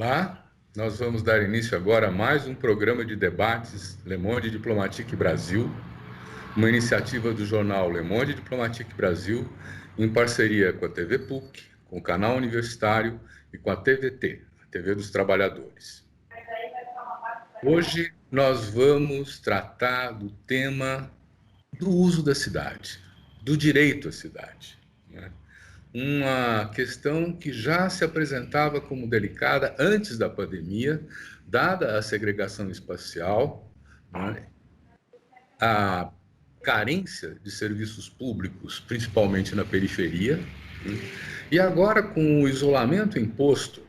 Olá, nós vamos dar início agora a mais um programa de debates Le Monde Diplomatique Brasil, uma iniciativa do jornal Le Monde Diplomatique Brasil, em parceria com a TV PUC, com o Canal Universitário e com a TVT, a TV dos Trabalhadores. Hoje nós vamos tratar do tema do uso da cidade, do direito à cidade, né? Uma questão que já se apresentava como delicada antes da pandemia, dada a segregação espacial, né, a carência de serviços públicos, principalmente na periferia, né, e agora com o isolamento imposto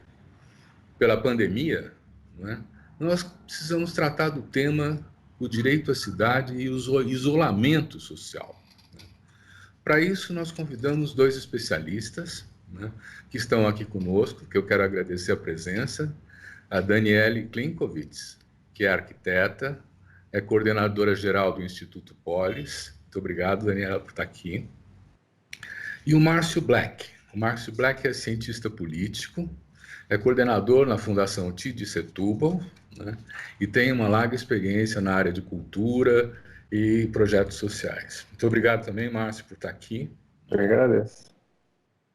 pela pandemia, né, nós precisamos tratar do tema o direito à cidade e o isolamento social. Para isso, nós convidamos dois especialistas, né, que estão aqui conosco, que eu quero agradecer a presença, a Daniele Klinkovitz, que é arquiteta, é coordenadora geral do Instituto Polis. Muito obrigado, Daniela, por estar aqui. E o Márcio Black. O Márcio Black é cientista político, é coordenador na Fundação TID Setúbal, né, e tem uma larga experiência na área de cultura e projetos sociais. Muito obrigado também, Márcio, por estar aqui. Eu agradeço.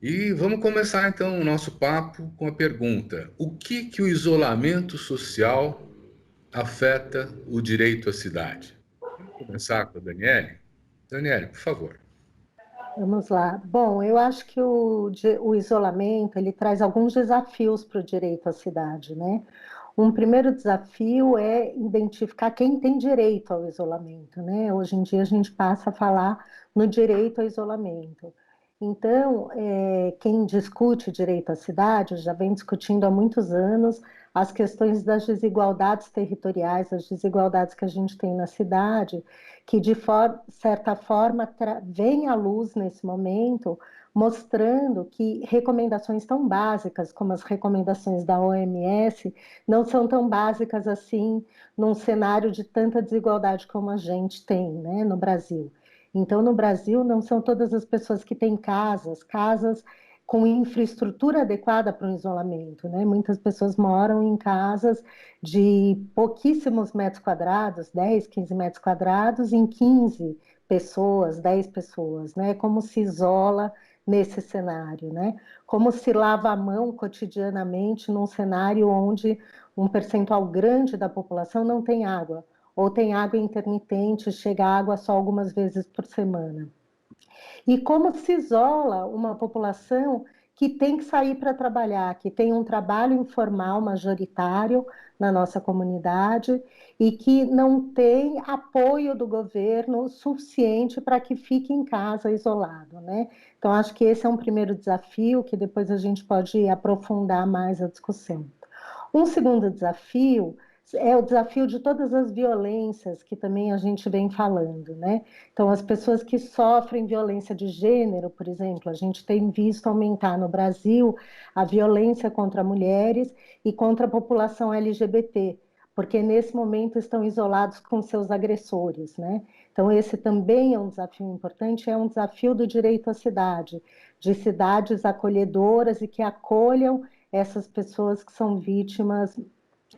E vamos começar, então, o nosso papo com a pergunta: o que o isolamento social afeta o direito à cidade? Vamos começar com a Daniele? Daniele, por favor. Vamos lá. Bom, eu acho que o isolamento, ele traz alguns desafios para o direito à cidade, né? Um primeiro desafio é identificar quem tem direito ao isolamento, né? Hoje em dia a gente passa a falar no direito ao isolamento. Então, quem discute direito à cidade já vem discutindo há muitos anos as questões das desigualdades territoriais, as desigualdades que a gente tem na cidade, que de certa forma vem à luz nesse momento, mostrando que recomendações tão básicas como as recomendações da OMS não são tão básicas assim num cenário de tanta desigualdade como a gente tem, né, no Brasil. Então, no Brasil, não são todas as pessoas que têm casas com infraestrutura adequada para o isolamento, né? Muitas pessoas moram em casas de pouquíssimos metros quadrados, 10, 15 metros quadrados, em 15 pessoas, 10 pessoas, né? Como se isola nesse cenário, né? Como se lava a mão cotidianamente num cenário onde um percentual grande da população não tem água, ou tem água intermitente, chega água só algumas vezes por semana. E como se isola uma população que tem que sair para trabalhar, que tem um trabalho informal majoritário na nossa comunidade e que não tem apoio do governo suficiente para que fique em casa isolado, né? Então, acho que esse é um primeiro desafio que depois a gente pode aprofundar mais a discussão. Um segundo desafio é o desafio de todas as violências que também a gente vem falando, né? Então, as pessoas que sofrem violência de gênero, por exemplo, a gente tem visto aumentar no Brasil a violência contra mulheres e contra a população LGBT, porque nesse momento estão isolados com seus agressores, né? Então, esse também é um desafio importante, é um desafio do direito à cidade, de cidades acolhedoras e que acolham essas pessoas que são vítimas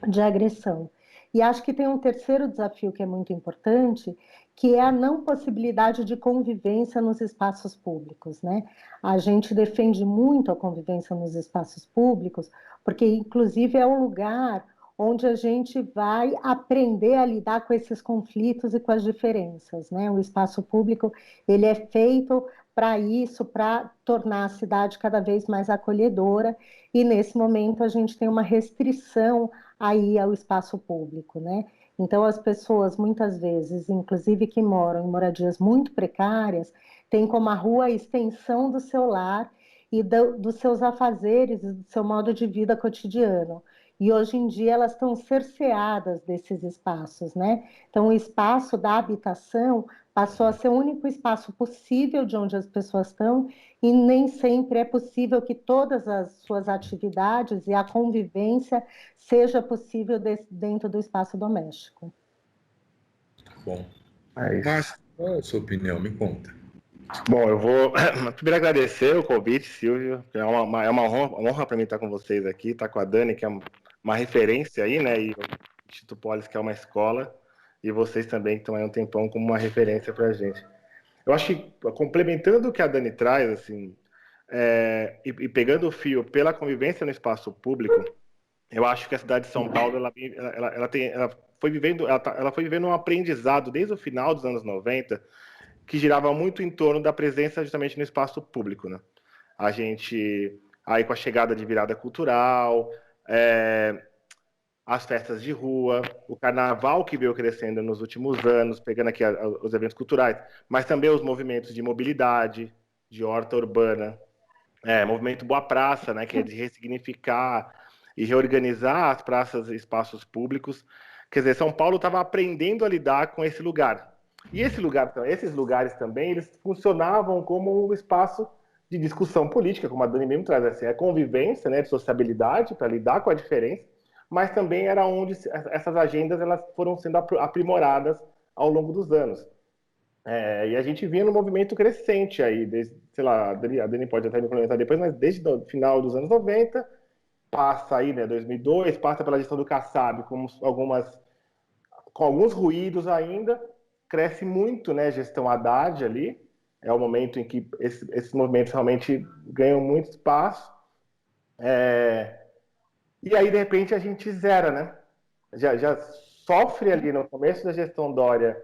de agressão. E acho que tem um terceiro desafio que é muito importante, que é a não possibilidade de convivência nos espaços públicos, né? A gente defende muito a convivência nos espaços públicos, porque inclusive é um lugar onde a gente vai aprender a lidar com esses conflitos e com as diferenças, né? O espaço público, ele é feito para isso, para tornar a cidade cada vez mais acolhedora, e nesse momento a gente tem uma restrição aí ao espaço público, né? Então as pessoas muitas vezes, inclusive que moram em moradias muito precárias, têm como a rua a extensão do seu lar e dos seus afazeres, do seu modo de vida cotidiano. E hoje em dia elas estão cerceadas desses espaços, né? Então o espaço da habitação passou a ser o único espaço possível de onde as pessoas estão, e nem sempre é possível que todas as suas atividades e a convivência seja possível dentro do espaço doméstico. Bom, Márcio, qual é a sua opinião? Me conta. Bom, eu vou primeiro agradecer o convite, Silvio. É uma honra para mim estar com vocês aqui, estar com a Dani, que é uma referência aí, né? E o Instituto Polis, que é uma escola, e vocês também que estão aí há um tempão como uma referência para a gente. Eu acho que, complementando o que a Dani traz, assim, e pegando o fio pela convivência no espaço público, eu acho que a cidade de São Paulo ela foi vivendo um aprendizado desde o final dos anos 90 que girava muito em torno da presença justamente no espaço público, né? A gente, aí com a chegada de virada cultural, as festas de rua, o carnaval que veio crescendo nos últimos anos, pegando aqui os eventos culturais, mas também os movimentos de mobilidade, de horta urbana, movimento Boa Praça, né, que é de ressignificar e reorganizar as praças e espaços públicos. Quer dizer, São Paulo estava aprendendo a lidar com esse lugar. E esses lugares também, eles funcionavam como um espaço de discussão política, como a Dani mesmo traz, assim, a convivência, né, de sociabilidade para lidar com a diferença, mas também era onde essas agendas elas foram sendo aprimoradas ao longo dos anos. E a gente vinha no movimento crescente aí, desde, sei lá, a Dani pode até me comentar depois, mas desde o final dos anos 90, passa aí, né, 2002, passa pela gestão do Kassab, com alguns ruídos ainda, cresce muito, né, gestão Haddad ali, é o momento em que esses movimentos realmente ganham muito espaço, e aí, de repente, a gente zera, né? Já sofre ali no começo da gestão Dória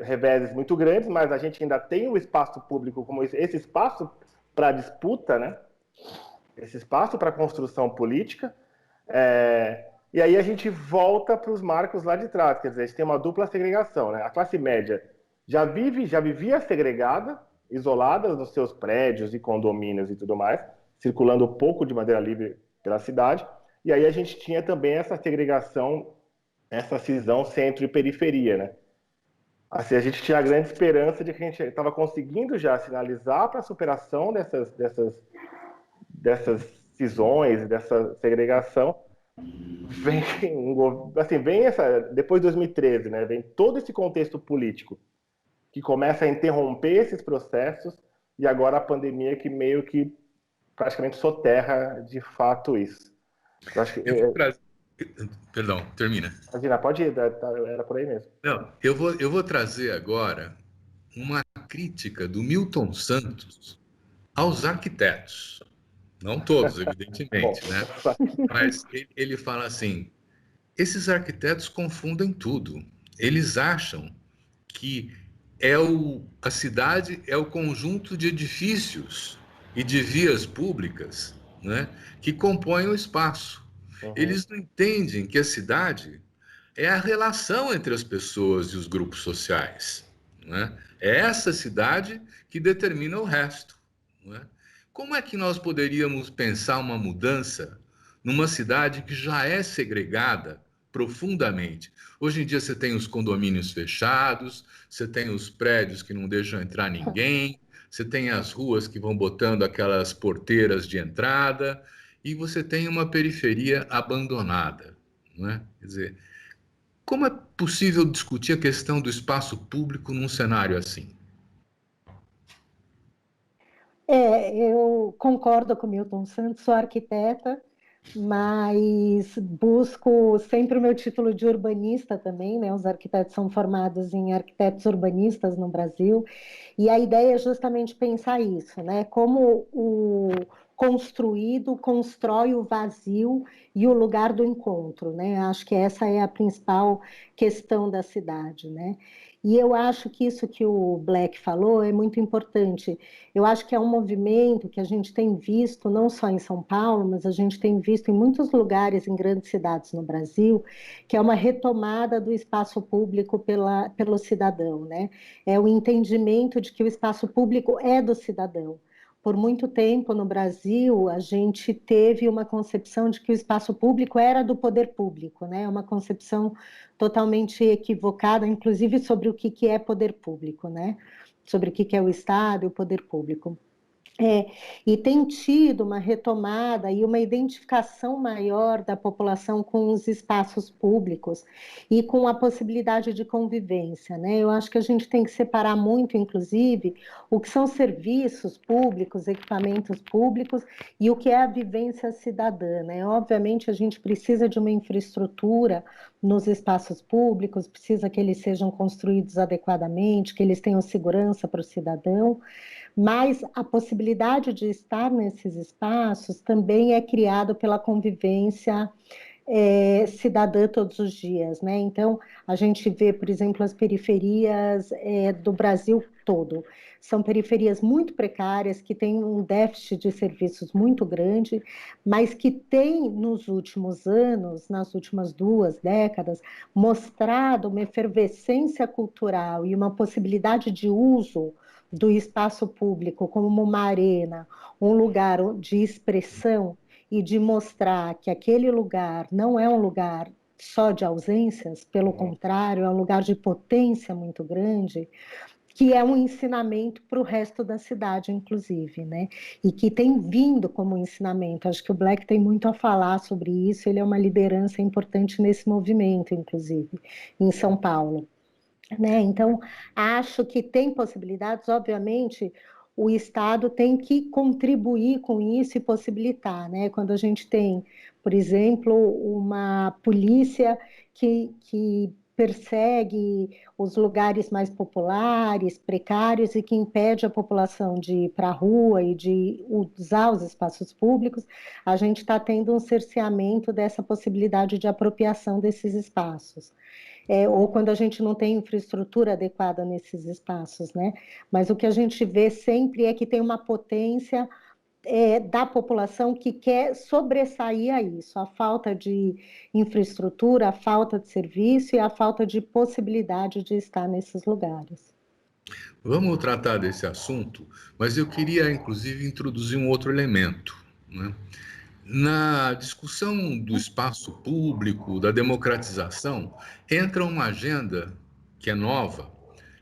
reveses muito grandes, mas a gente ainda tem o espaço público como esse espaço para disputa, né? Esse espaço para construção política. E aí a gente volta para os marcos lá de trás, quer dizer, a gente tem uma dupla segregação, né? A classe média já vivia segregada, isolada nos seus prédios e condomínios e tudo mais, circulando pouco de maneira livre pela cidade. E aí a gente tinha também essa segregação, essa cisão centro e periferia, né? Assim, a gente tinha a grande esperança de que a gente estava conseguindo já sinalizar para a superação dessas cisões, dessa segregação. Depois de 2013, né? Vem todo esse contexto político que começa a interromper esses processos e agora a pandemia que meio que praticamente soterra de fato isso. Eu acho que Perdão, termina. Imagina, pode ir, era por aí mesmo. Não, eu vou trazer agora uma crítica do Milton Santos aos arquitetos. Não todos, evidentemente, né? Mas ele fala assim: esses arquitetos confundem tudo. Eles acham que a cidade é o conjunto de edifícios e de vias públicas, né, que compõem o espaço. Uhum. Eles não entendem que a cidade é a relação entre as pessoas e os grupos sociais, né? É essa cidade que determina o resto, né? Como é que nós poderíamos pensar uma mudança numa cidade que já é segregada profundamente? Hoje em dia você tem os condomínios fechados, você tem os prédios que não deixam entrar ninguém, você tem as ruas que vão botando aquelas porteiras de entrada, e você tem uma periferia abandonada, não é? Quer dizer, como é possível discutir a questão do espaço público num cenário assim? Eu concordo com o Milton Santos, sou arquiteta, mas busco sempre o meu título de urbanista também, né? Os arquitetos são formados em arquitetos urbanistas no Brasil, e a ideia é justamente pensar isso, né? Como o construído constrói o vazio e o lugar do encontro, né? Acho que essa é a principal questão da cidade, né? E eu acho que isso que o Black falou é muito importante. Eu acho que é um movimento que a gente tem visto, não só em São Paulo, mas a gente tem visto em muitos lugares, em grandes cidades no Brasil, que é uma retomada do espaço público pelo cidadão, né? É o entendimento de que o espaço público é do cidadão. Por muito tempo no Brasil, a gente teve uma concepção de que o espaço público era do poder público, né? Uma concepção totalmente equivocada, inclusive sobre o que é poder público, né? Sobre o que é o Estado e o poder público. É, e tem tido uma retomada e uma identificação maior da população com os espaços públicos e com a possibilidade de convivência, né? Eu acho que a gente tem que separar muito, inclusive, o que são serviços públicos, equipamentos públicos e o que é a vivência cidadã, né? Obviamente, a gente precisa de uma infraestrutura nos espaços públicos, precisa que eles sejam construídos adequadamente, que eles tenham segurança para o cidadão, mas a possibilidade de estar nesses espaços também é criada pela convivência cidadã todos os dias, né? Então, a gente vê, por exemplo, as periferias do Brasil todo. São periferias muito precárias, que têm um déficit de serviços muito grande, mas que têm, nos últimos anos, nas últimas 2 décadas, mostrado uma efervescência cultural e uma possibilidade de uso do espaço público como uma arena, um lugar de expressão e de mostrar que aquele lugar não é um lugar só de ausências, pelo contrário, é um lugar de potência muito grande, que é um ensinamento para o resto da cidade, inclusive, né? E que tem vindo como ensinamento. Acho que o Black tem muito a falar sobre isso, ele é uma liderança importante nesse movimento, inclusive, em São Paulo. Né? Então, acho que tem possibilidades, obviamente, o Estado tem que contribuir com isso e possibilitar, né? Quando a gente tem, por exemplo, uma polícia que persegue os lugares mais populares, precários, e que impede a população de ir para a rua e de usar os espaços públicos, a gente está tendo um cerceamento dessa possibilidade de apropriação desses espaços. Ou quando a gente não tem infraestrutura adequada nesses espaços, né? Mas o que a gente vê sempre é que tem uma potência da população que quer sobressair a isso, a falta de infraestrutura, a falta de serviço e a falta de possibilidade de estar nesses lugares. Vamos tratar desse assunto, mas eu queria, inclusive, introduzir um outro elemento, né? Na discussão do espaço público, da democratização, entra uma agenda que é nova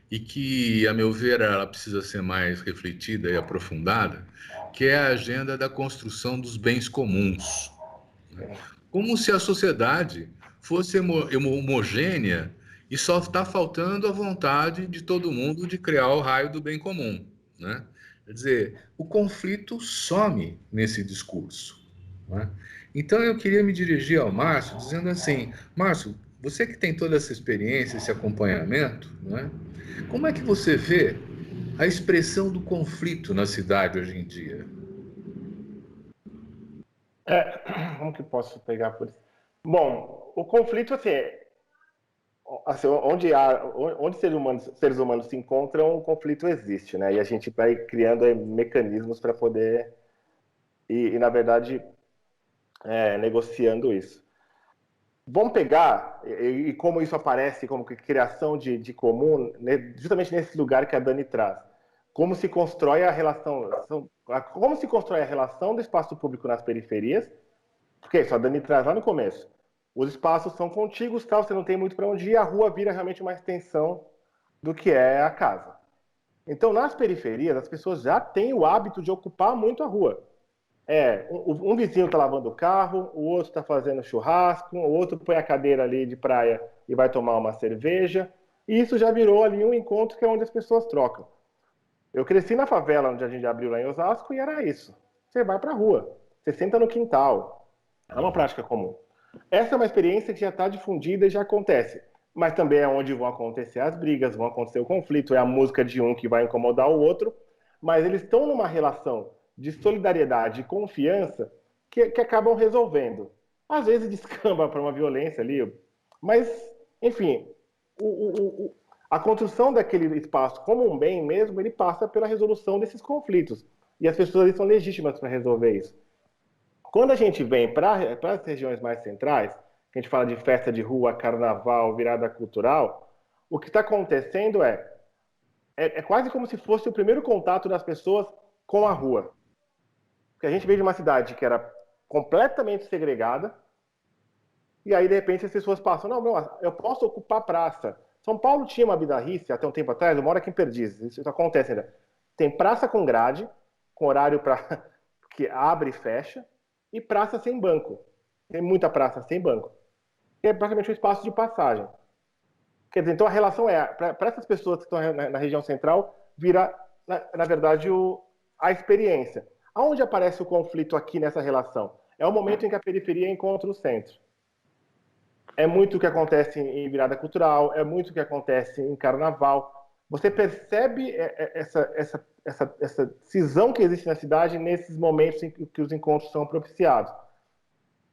e que, a meu ver, ela precisa ser mais refletida e aprofundada, que é a agenda da construção dos bens comuns. Como se a sociedade fosse homogênea e só está faltando a vontade de todo mundo de criar o raio do bem comum, né? Quer dizer, o conflito some nesse discurso, né? Então eu queria me dirigir ao Márcio dizendo assim, Márcio, você que tem toda essa experiência, esse acompanhamento, né? Como é que você vê a expressão do conflito na cidade hoje em dia? Como que posso pegar por isso? Bom, o conflito, assim, onde seres humanos se encontram, o conflito existe, né? E a gente vai criando mecanismos para poder na verdade, negociando isso. Vamos pegar, e como isso aparece como criação de comum, né, justamente nesse lugar que a Dani traz. Como se constrói a relação, do espaço público nas periferias, porque isso a Dani traz lá no começo. Os espaços são contíguos, tal, você não tem muito para onde ir, a rua vira realmente uma extensão do que é a casa. Então, nas periferias, as pessoas já têm o hábito de ocupar muito a rua. Um vizinho está lavando o carro, o outro está fazendo churrasco, o outro põe a cadeira ali de praia e vai tomar uma cerveja. E isso já virou ali um encontro que é onde as pessoas trocam. Eu cresci na favela onde a gente abriu lá em Osasco e era isso. Você vai para a rua, você senta no quintal. É uma prática comum. Essa é uma experiência que já está difundida e já acontece. Mas também é onde vão acontecer as brigas, vão acontecer o conflito. É a música de um que vai incomodar o outro. Mas eles estão numa relação de solidariedade e confiança que acabam resolvendo. Às vezes descamba para uma violência ali, mas, enfim, a construção daquele espaço como um bem mesmo, ele passa pela resolução desses conflitos. E as pessoas ali são legítimas para resolver isso. Quando a gente vem para as regiões mais centrais, que a gente fala de festa de rua, carnaval, virada cultural, o que está acontecendo é quase como se fosse o primeiro contato das pessoas com a rua. Porque a gente veio de uma cidade que era completamente segregada, e aí, de repente, as pessoas passam, não, eu posso ocupar a praça. São Paulo tinha uma bizarrice, até um tempo atrás, eu moro aqui em Perdizes, isso acontece ainda. Tem praça com grade, com horário que abre e fecha, e praça sem banco. Tem muita praça sem banco. Que é praticamente um espaço de passagem. Quer dizer, então a relação para essas pessoas que estão na região central, vira, na verdade, a experiência. Aonde aparece o conflito aqui nessa relação? É o momento em que a periferia encontra o centro. É muito o que acontece em virada cultural, é muito o que acontece em carnaval. Você percebe essa cisão que existe na cidade nesses momentos em que os encontros são propiciados.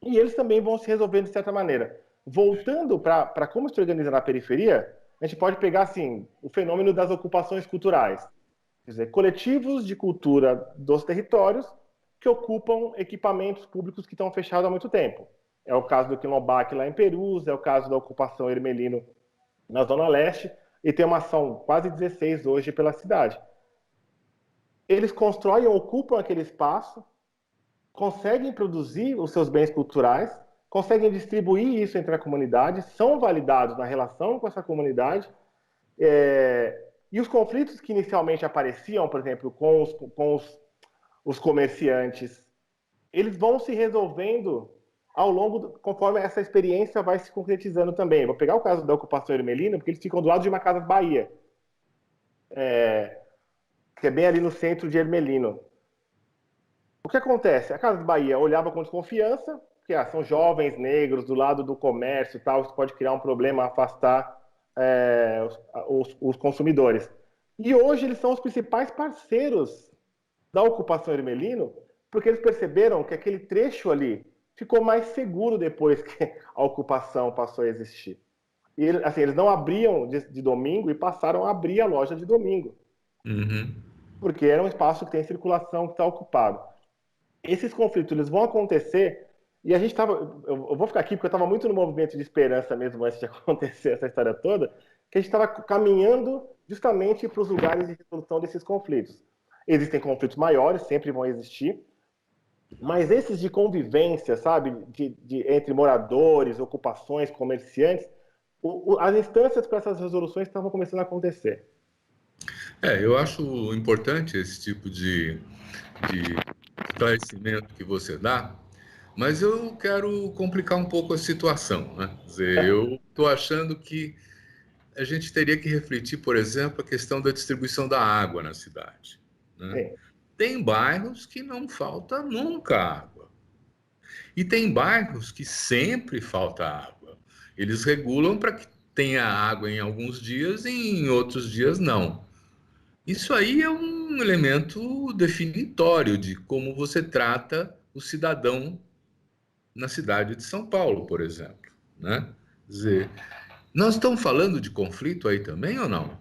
E eles também vão se resolvendo de certa maneira. Voltando para como se organiza na periferia, a gente pode pegar assim, o fenômeno das ocupações culturais. Quer dizer, coletivos de cultura dos territórios que ocupam equipamentos públicos que estão fechados há muito tempo. É o caso do Quilombac lá em Perus, é o caso da ocupação Hermelino na Zona Leste, e tem uma ação quase 16 hoje pela cidade. Eles constroem, ocupam aquele espaço, conseguem produzir os seus bens culturais, conseguem distribuir isso entre a comunidade, são validados na relação com essa comunidade, e os conflitos que inicialmente apareciam, por exemplo, com os comerciantes, eles vão se resolvendo ao longo, conforme essa experiência vai se concretizando também. Vou pegar o caso da ocupação Hermelina, porque eles ficam do lado de uma Casa Bahia, que é bem ali no centro de Hermelino. O que acontece? A Casa Bahia olhava com desconfiança, porque são jovens negros do lado do comércio e tal, isso pode criar um problema, afastar os consumidores. E hoje eles são os principais parceiros da ocupação Hermelino, porque eles perceberam que aquele trecho ali ficou mais seguro depois que a ocupação passou a existir. E assim, eles não abriam de domingo e passaram a abrir a loja de domingo. Uhum. Porque era um espaço que tem circulação, que está ocupado. Esses conflitos eles vão acontecer, e a gente estava... Eu vou ficar aqui porque eu estava muito no movimento de esperança mesmo antes de acontecer essa história toda, que a gente estava caminhando justamente para os lugares de resolução desses conflitos. Existem conflitos maiores, sempre vão existir, mas esses de convivência, sabe, entre moradores, ocupações, comerciantes, as instâncias para essas resoluções estavam começando a acontecer. Eu acho importante esse tipo de esclarecimento que você dá, mas eu quero complicar um pouco a situação, né? Quer dizer, eu estou achando que a gente teria que refletir, por exemplo, a questão da distribuição da água na cidade, né? Tem bairros que não falta nunca água. E tem bairros que sempre falta água. Eles regulam para que tenha água em alguns dias e em outros dias não. Isso aí é um elemento definitório de como você trata o cidadão na cidade de São Paulo, por exemplo, né? Quer dizer, nós estamos falando de conflito aí também ou não?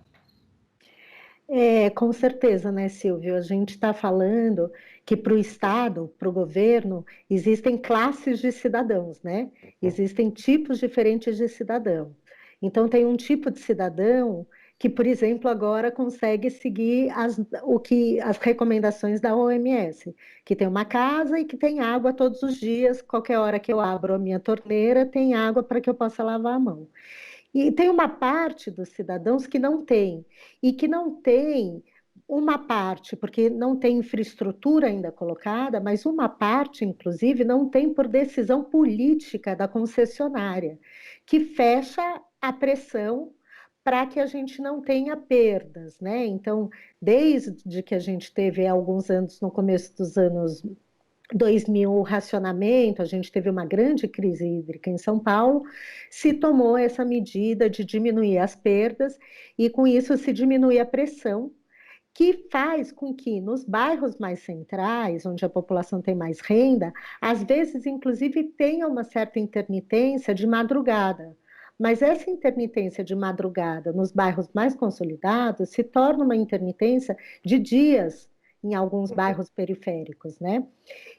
Com certeza, né, Silvio? A gente está falando que para o Estado, para o governo, existem classes de cidadãos, né? Existem tipos diferentes de cidadão. Então, tem um tipo de cidadão que, por exemplo, agora consegue seguir as recomendações da OMS, que tem uma casa e que tem água todos os dias, qualquer hora que eu abro a minha torneira, tem água para que eu possa lavar a mão. E tem uma parte dos cidadãos que não tem, e que não tem uma parte, porque não tem infraestrutura ainda colocada, mas uma parte, inclusive, não tem por decisão política da concessionária, que fecha a pressão para que a gente não tenha perdas, né? Então, desde que a gente teve alguns anos, no começo dos anos 2000, o racionamento, a gente teve uma grande crise hídrica em São Paulo, se tomou essa medida de diminuir as perdas e com isso se diminui a pressão, que faz com que nos bairros mais centrais, onde a população tem mais renda, às vezes, inclusive, tenha uma certa intermitência de madrugada. Mas essa intermitência de madrugada nos bairros mais consolidados se torna uma intermitência de dias em alguns bairros periféricos, né?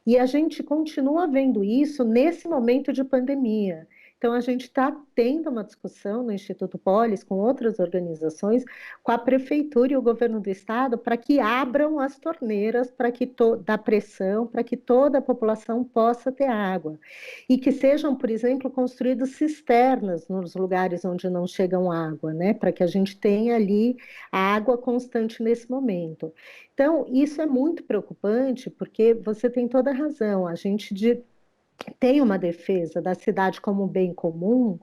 E a gente continua vendo isso nesse momento de pandemia. Então, a gente está tendo uma discussão no Instituto Polis, com outras organizações, com a Prefeitura e o Governo do Estado, para que abram as torneiras da pressão, para que toda a população possa ter água. E que sejam, por exemplo, construídas cisternas nos lugares onde não chegam água, né? Para que a gente tenha ali a água constante nesse momento. Então, isso é muito preocupante, porque você tem toda a razão. A gente tem uma defesa da cidade como um bem comum,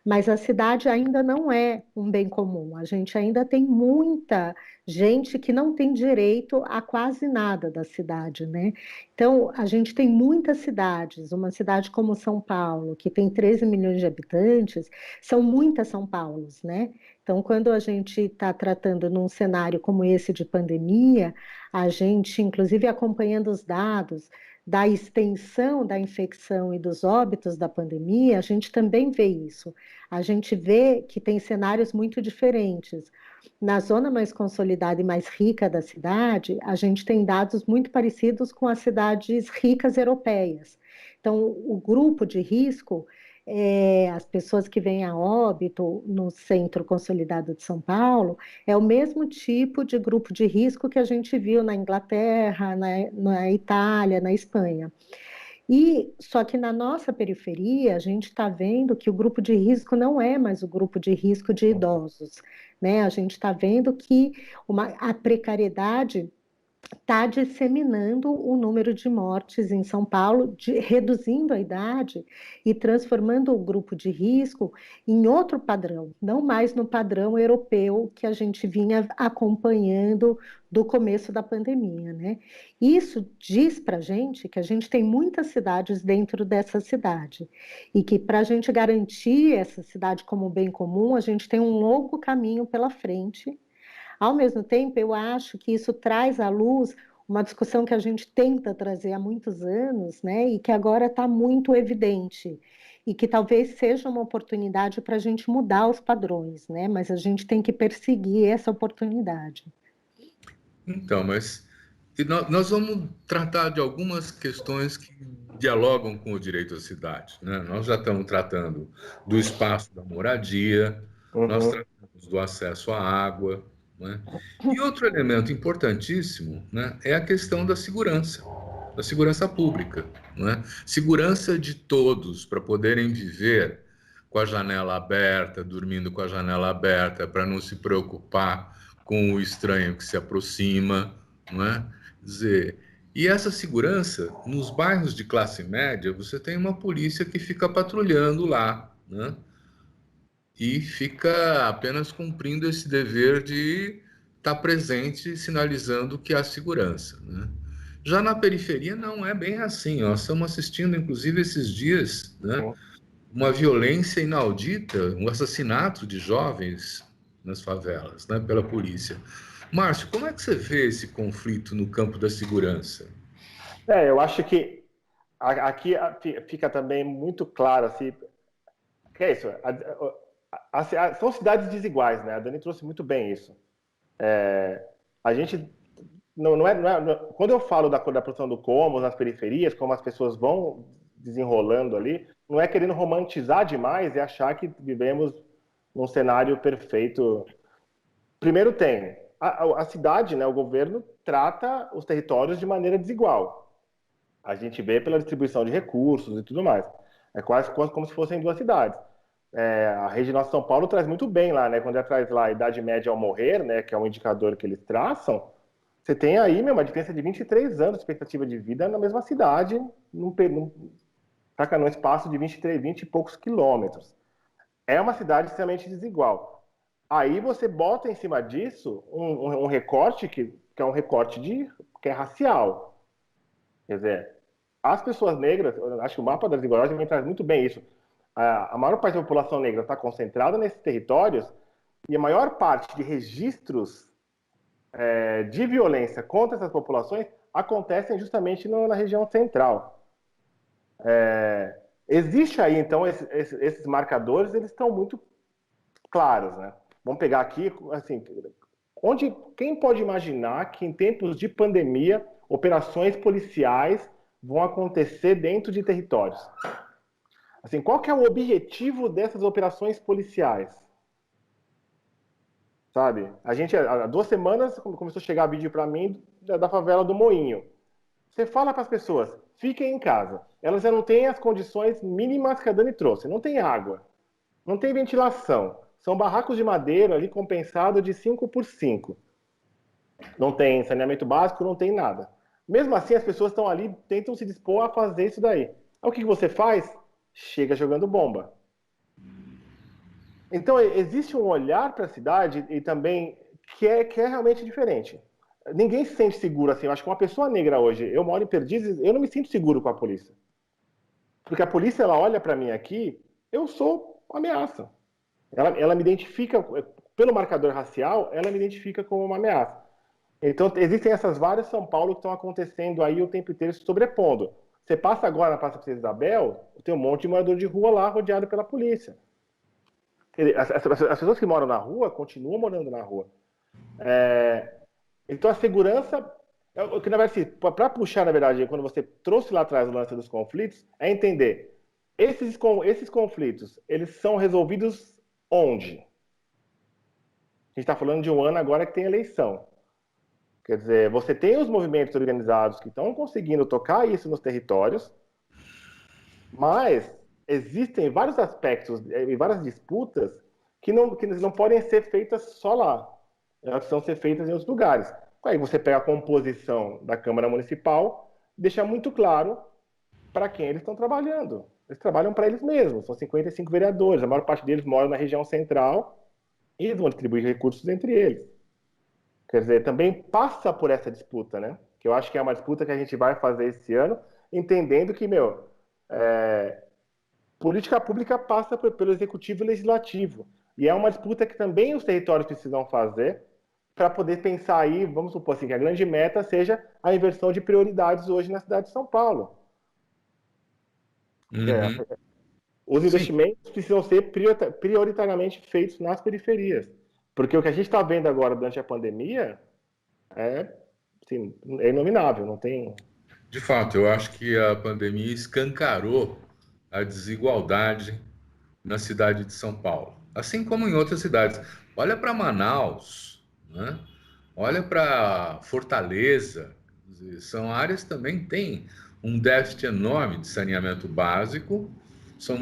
mas a cidade ainda não é um bem comum. A gente ainda tem muita gente que não tem direito a quase nada da cidade, né? Então, a gente tem muitas cidades, uma cidade como São Paulo, que tem 13 milhões de habitantes, são muitas São Paulos, né? Então, quando a gente está tratando num cenário como esse de pandemia, a gente, inclusive acompanhando os dados da extensão da infecção e dos óbitos da pandemia, a gente também vê isso. A gente vê que tem cenários muito diferentes. Na zona mais consolidada e mais rica da cidade, a gente tem dados muito parecidos com as cidades ricas europeias. Então, o grupo de risco, as pessoas que vêm a óbito no Centro Consolidado de São Paulo, é o mesmo tipo de grupo de risco que a gente viu na Inglaterra, na Itália, na Espanha. E só que na nossa periferia a gente está vendo que o grupo de risco não é mais o grupo de risco de idosos, né? A gente está vendo que a precariedade está disseminando o número de mortes em São Paulo, reduzindo a idade e transformando o grupo de risco em outro padrão, não mais no padrão europeu que a gente vinha acompanhando do começo da pandemia, né? Isso diz para a gente que a gente tem muitas cidades dentro dessa cidade e que para a gente garantir essa cidade como bem comum, a gente tem um longo caminho pela frente. Ao mesmo tempo, eu acho que isso traz à luz uma discussão que a gente tenta trazer há muitos anos, né, e que agora está muito evidente, e que talvez seja uma oportunidade para a gente mudar os padrões, né, mas a gente tem que perseguir essa oportunidade. Então, mas nós vamos tratar de algumas questões que dialogam com o direito à cidade, né? Nós já estamos tratando do espaço da moradia, nós tratamos do acesso à água, né? E outro elemento importantíssimo, né, é a questão da segurança pública, né? Segurança de todos para poderem viver com a janela aberta, dormindo com a janela aberta, para não se preocupar com o estranho que se aproxima, não é? Quer dizer, e essa segurança, nos bairros de classe média, você tem uma polícia que fica patrulhando lá, né? E fica apenas cumprindo esse dever de estar presente, sinalizando que há segurança, né? Já na periferia não é bem assim. Nós estamos assistindo, inclusive, esses dias, né, uma violência inaudita, um assassinato de jovens nas favelas, né, pela polícia. Márcio, como é que você vê esse conflito no campo da segurança? Eu acho que aqui fica também muito claro, assim, que é isso, são cidades desiguais, né? A Dani trouxe muito bem isso. A gente quando eu falo da produção do Comos nas periferias, como as pessoas vão desenrolando ali, não é querendo romantizar demais e achar que vivemos num cenário perfeito. Primeiro tem a cidade, né? O governo trata os territórios de maneira desigual. A gente vê pela distribuição de recursos e tudo mais. É quase como se fossem duas cidades. A Rede Nossa São Paulo traz muito bem lá, né? Quando ela traz lá a idade média ao morrer, né? Que é um indicador que eles traçam, você tem aí, uma diferença de 23 anos de expectativa de vida na mesma cidade, num espaço de 20 e poucos quilômetros. É uma cidade extremamente desigual. Aí você bota em cima disso um recorte que é um recorte que é racial. Quer dizer, as pessoas negras, acho que o mapa da desigualdade também traz muito bem isso. A maior parte da população negra está concentrada nesses territórios e a maior parte de registros de violência contra essas populações acontecem justamente na região central. Existe aí, então, esses marcadores, eles estão muito claros, né? Vamos pegar aqui, assim, quem pode imaginar que em tempos de pandemia, operações policiais vão acontecer dentro de territórios? Assim, qual que é o objetivo dessas operações policiais? Sabe? A gente, há 2 semanas, começou a chegar vídeo para mim da favela do Moinho. Você fala para as pessoas, fiquem em casa. Elas já não têm as condições mínimas que a Dani trouxe. Não tem água, não tem ventilação. São barracos de madeira ali compensado de 5 por 5. Não tem saneamento básico, não tem nada. Mesmo assim, as pessoas estão ali, tentam se dispor a fazer isso daí. Aí o que você faz? Chega jogando bomba. Então, existe um olhar para a cidade e também que é realmente diferente. Ninguém se sente seguro assim. Eu acho que uma pessoa negra hoje, eu moro em Perdizes, eu não me sinto seguro com a polícia. Porque a polícia, ela olha para mim aqui, eu sou uma ameaça. Ela me identifica, pelo marcador racial, ela me identifica como uma ameaça. Então, existem essas várias São Paulo que estão acontecendo aí o tempo inteiro se sobrepondo. Você passa agora na Praça Princesa Isabel, tem um monte de morador de rua lá rodeado pela polícia. As pessoas que moram na rua continuam morando na rua. Então a segurança, o que na verdade, para puxar, na verdade, quando você trouxe lá atrás o lance dos conflitos, é entender esses conflitos, eles são resolvidos onde? A gente está falando de um ano agora que tem eleição. Quer dizer, você tem os movimentos organizados que estão conseguindo tocar isso nos territórios, mas existem vários aspectos e várias disputas que não podem ser feitas só lá. Elas precisam ser feitas em outros lugares. Aí você pega a composição da Câmara Municipal, deixa muito claro para quem eles estão trabalhando. Eles trabalham para eles mesmos, são 55 vereadores, a maior parte deles mora na região central e eles vão distribuir recursos entre eles. Quer dizer, também passa por essa disputa, né? Que eu acho que é uma disputa que a gente vai fazer esse ano, entendendo que, política pública passa pelo executivo e legislativo. E é uma disputa que também os territórios precisam fazer para poder pensar aí, vamos supor assim, que a grande meta seja a inversão de prioridades hoje na cidade de São Paulo. Uhum. Os Sim, investimentos precisam ser prioritariamente feitos nas periferias. Porque o que a gente está vendo agora durante a pandemia assim, é inominável, não tem. de fato, eu acho que a pandemia escancarou a desigualdade na cidade de São Paulo, assim como em outras cidades. Olha para Manaus, né? Olha para Fortaleza, são áreas que também têm um déficit enorme de saneamento básico, são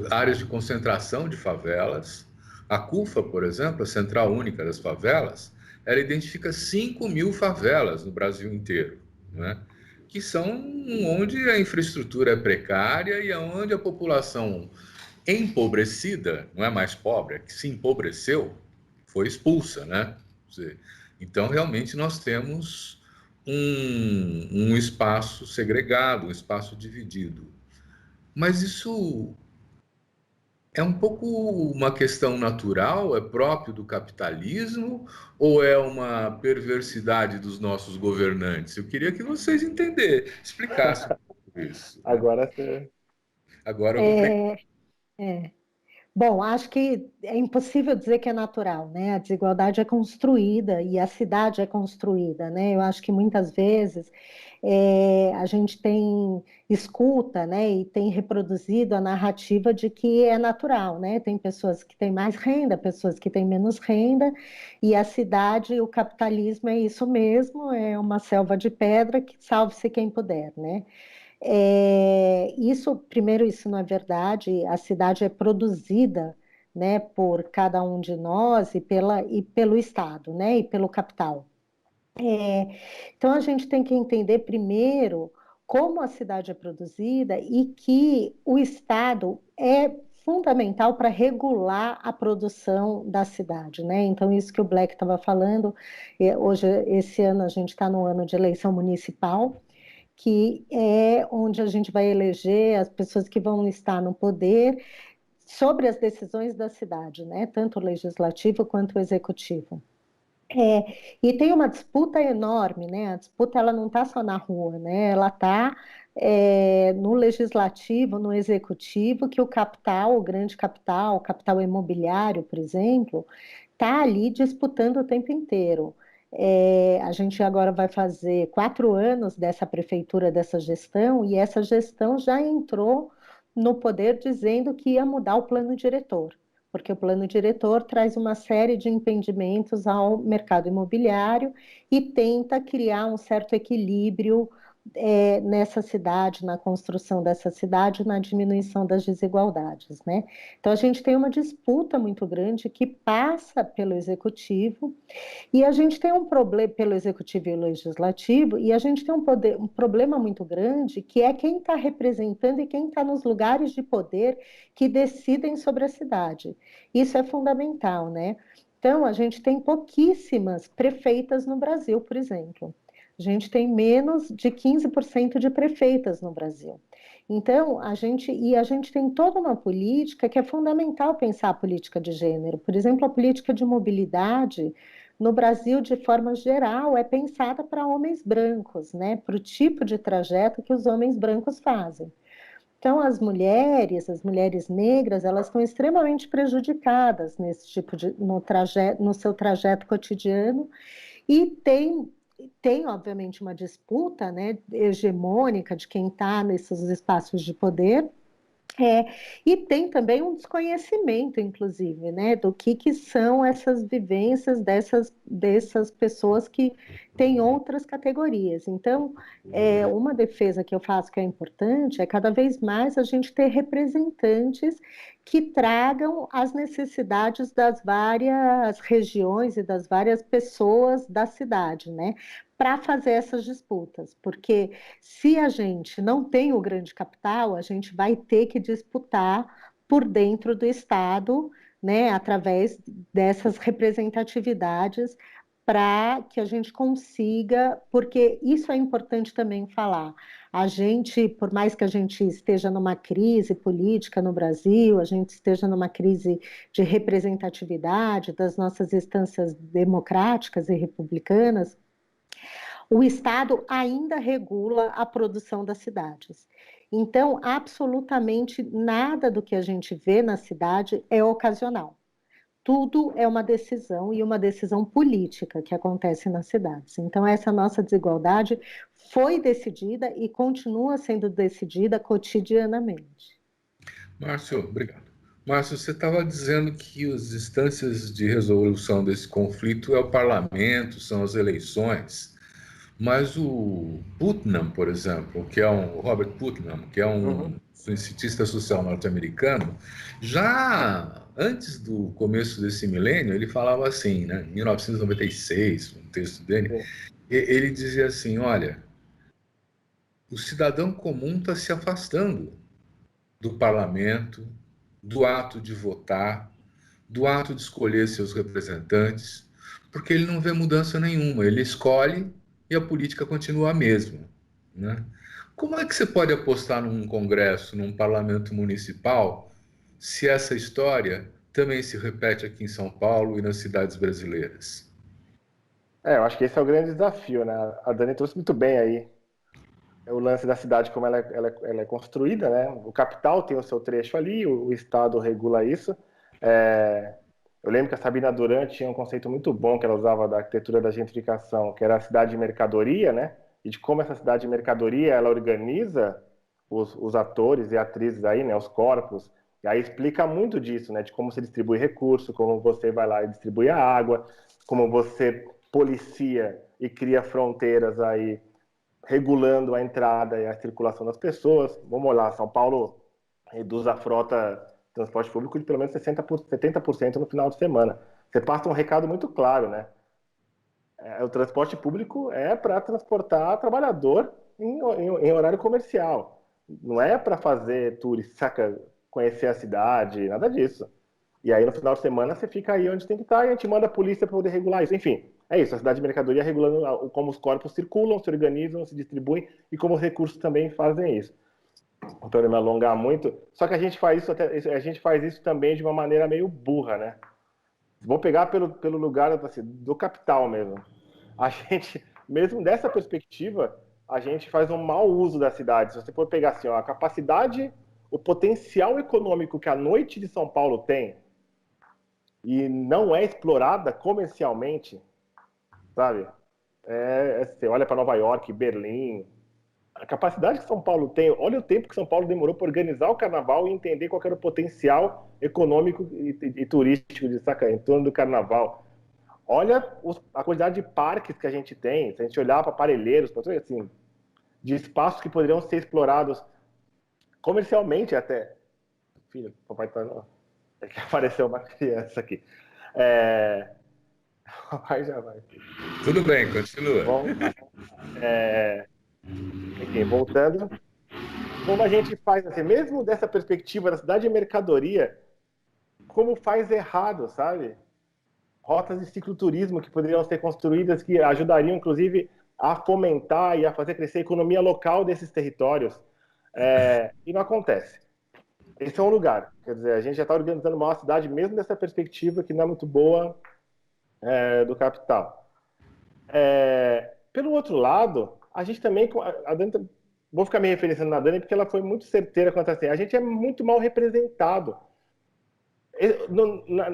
áreas de concentração de favelas. A CUFA, por exemplo, a Central Única das Favelas, ela identifica 5.000 favelas no Brasil inteiro, né? Que são onde a infraestrutura é precária e onde a população empobrecida, não é mais pobre, é que se empobreceu, foi expulsa, né? Então, realmente, nós temos um espaço segregado, um espaço dividido. Mas isso é um pouco uma questão natural, é próprio do capitalismo ou é uma perversidade dos nossos governantes? Eu queria que vocês explicassem um pouco isso, né? Agora você. Agora eu vou pegar. É, é. Bom, acho que é impossível dizer que é natural, né? A desigualdade é construída e a cidade é construída, né? Eu acho que muitas vezes a gente tem escuta, né? E tem reproduzido a narrativa de que é natural, né? Tem pessoas que têm mais renda, pessoas que têm menos renda, e a cidade, o capitalismo é isso mesmo, é uma selva de pedra que salve-se quem puder, né? Primeiro, isso não é verdade. A cidade é produzida, né, por cada um de nós e pelo Estado, né, e pelo capital. Então, a gente tem que entender primeiro como a cidade é produzida e que o Estado é fundamental para regular a produção da cidade, né? Então, isso que o Black estava falando, hoje, esse ano, a gente está no ano de eleição municipal, que é onde a gente vai eleger as pessoas que vão estar no poder sobre as decisões da cidade, né? Tanto o legislativo quanto o executivo. E tem uma disputa enorme, né? A disputa ela não está só na rua, né? Ela está no legislativo, no executivo, que o capital, o capital imobiliário, por exemplo, está ali disputando o tempo inteiro. A gente agora vai fazer 4 anos dessa prefeitura, dessa gestão, e essa gestão já entrou no poder dizendo que ia mudar o plano diretor, porque o plano diretor traz uma série de impedimentos ao mercado imobiliário e tenta criar um certo equilíbrio nessa cidade, na construção dessa cidade, na diminuição das desigualdades, né? Então a gente tem uma disputa muito grande que passa pelo executivo e a gente tem um problema pelo executivo e legislativo, e a gente tem um problema muito grande, que é quem está representando e quem está nos lugares de poder que decidem sobre a cidade. Isso é fundamental, né? Então, a gente tem pouquíssimas prefeitas no Brasil, por exemplo. A gente tem menos de 15% de prefeitas no Brasil. Então, a gente tem toda uma política que é fundamental pensar a política de gênero. Por exemplo, a política de mobilidade no Brasil, de forma geral, é pensada para homens brancos, né? Para o tipo de trajeto que os homens brancos fazem. Então, as mulheres negras, elas estão extremamente prejudicadas nesse tipo de, no seu trajeto cotidiano, e tem, obviamente, uma disputa, né, hegemônica de quem está nesses espaços de poder, é, e tem também um desconhecimento, inclusive, né, do que são essas vivências dessas pessoas que têm outras categorias. Então, uma defesa que eu faço que é importante é cada vez mais a gente ter representantes que tragam as necessidades das várias regiões e das várias pessoas da cidade, né, para fazer essas disputas, porque se a gente não tem o grande capital, a gente vai ter que disputar por dentro do Estado, né, através dessas representatividades, para que a gente consiga, porque isso é importante também falar. A gente, por mais que a gente esteja numa crise política no Brasil, a gente esteja numa crise de representatividade das nossas instâncias democráticas e republicanas, o Estado ainda regula a produção das cidades. Então, absolutamente nada do que a gente vê na cidade é ocasional. Tudo é uma decisão, e uma decisão política que acontece nas cidades. Então, essa nossa desigualdade foi decidida e continua sendo decidida cotidianamente. Márcio, obrigado. Márcio, você estava dizendo que as instâncias de resolução desse conflito é o parlamento, são as eleições. Mas o Putnam, por exemplo, Robert Putnam, que é Uhum. um cientista social norte-americano, já antes do começo desse milênio, ele falava assim, né, em 1996, um texto dele, Sim. ele dizia assim, olha, o cidadão comum está se afastando do parlamento, do ato de votar, do ato de escolher seus representantes, porque ele não vê mudança nenhuma. Ele escolhe e a política continua a mesma, né? Como é que você pode apostar num congresso, num parlamento municipal, se essa história também se repete aqui em São Paulo e nas cidades brasileiras? Eu acho que esse é o grande desafio, né? A Dani trouxe muito bem aí o lance da cidade, como ela é construída, né? O capital tem o seu trecho ali, o Estado regula isso. É, eu lembro que a Sabina Durante tinha um conceito muito bom que ela usava da arquitetura da gentrificação, que era a cidade de mercadoria, né? E de como essa cidade de mercadoria ela organiza os atores e atrizes aí, né? Os corpos. E aí explica muito disso, né? De como se distribui recurso, como você vai lá e distribui a água, como você policia e cria fronteiras aí regulando a entrada e a circulação das pessoas. Vamos lá, São Paulo reduz a frota de transporte público de pelo menos 70% no final de semana. Você passa um recado muito claro, né? O transporte público é para transportar trabalhador em horário comercial. Não é para fazer turista, saca, conhecer a cidade, nada disso. E aí no final de semana você fica aí onde tem que estar e a gente manda a polícia para poder regular isso. Enfim, é isso, a cidade de mercadoria regulando como os corpos circulam, se organizam, se distribuem e como os recursos também fazem isso. Então, não me alongar muito, só que a gente faz isso também de uma maneira meio burra, né? Vou pegar pelo lugar assim, do capital mesmo. A gente, mesmo dessa perspectiva, a gente faz um mau uso da cidade. Se você for pegar assim, ó, a capacidade, o potencial econômico que a noite de São Paulo tem e não é explorada comercialmente, sabe? Você olha para Nova York, Berlim, A capacidade que São Paulo tem, olha o tempo que São Paulo demorou para organizar o carnaval e entender qual era o potencial econômico e turístico de Sacaí, em torno do carnaval. Olha a quantidade de parques que a gente tem, se a gente olhar para Parelheiros, para assim, de espaços que poderiam ser explorados comercialmente até. Filho, papai tá. É que apareceu uma criança aqui. Papai já vai. Tudo bem, continua. Vamos lá. Enfim, voltando. Como a gente faz, assim, mesmo dessa perspectiva da cidade de mercadoria, como faz errado, sabe? Rotas de cicloturismo que poderiam ser construídas, que ajudariam, inclusive, a fomentar e a fazer crescer a economia local desses territórios. E não acontece. Esse é um lugar. Quer dizer, a gente já está organizando uma cidade, mesmo dessa perspectiva que não é muito boa do capital. Pelo outro lado, a gente também... A Dani, vou ficar me referenciando na Dani, porque ela foi muito certeira quanto a assim. A gente é muito mal representado.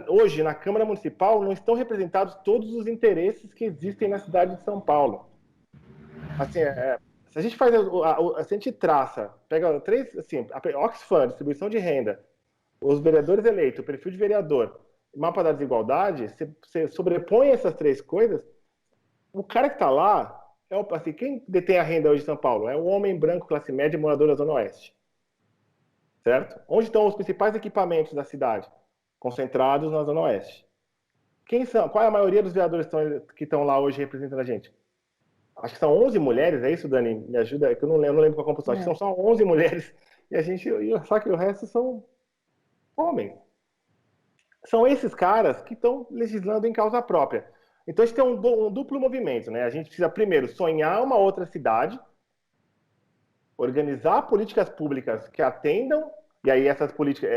Hoje, na Câmara Municipal, não estão representados todos os interesses que existem na cidade de São Paulo. Assim, se a gente faz, se a gente traça, pega três, assim, Oxfam, distribuição de renda, os vereadores eleitos, o perfil de vereador, mapa da desigualdade, você sobrepõe essas três coisas, o cara que está lá, assim, quem detém a renda hoje em São Paulo? É o homem branco, classe média, morador da Zona Oeste. Certo? Onde estão os principais equipamentos da cidade? Concentrados na Zona Oeste. Quem são? Qual é a maioria dos vereadores que estão lá hoje representando a gente? Acho que são 11 mulheres, é isso, Dani? Me ajuda, que eu não lembro qual a composição. Acho que são só 11 mulheres só que o resto são homens. São esses caras que estão legislando em causa própria. Então a gente tem um duplo movimento, né? A gente precisa primeiro sonhar uma outra cidade, organizar políticas públicas que atendam, e aí essas políticas,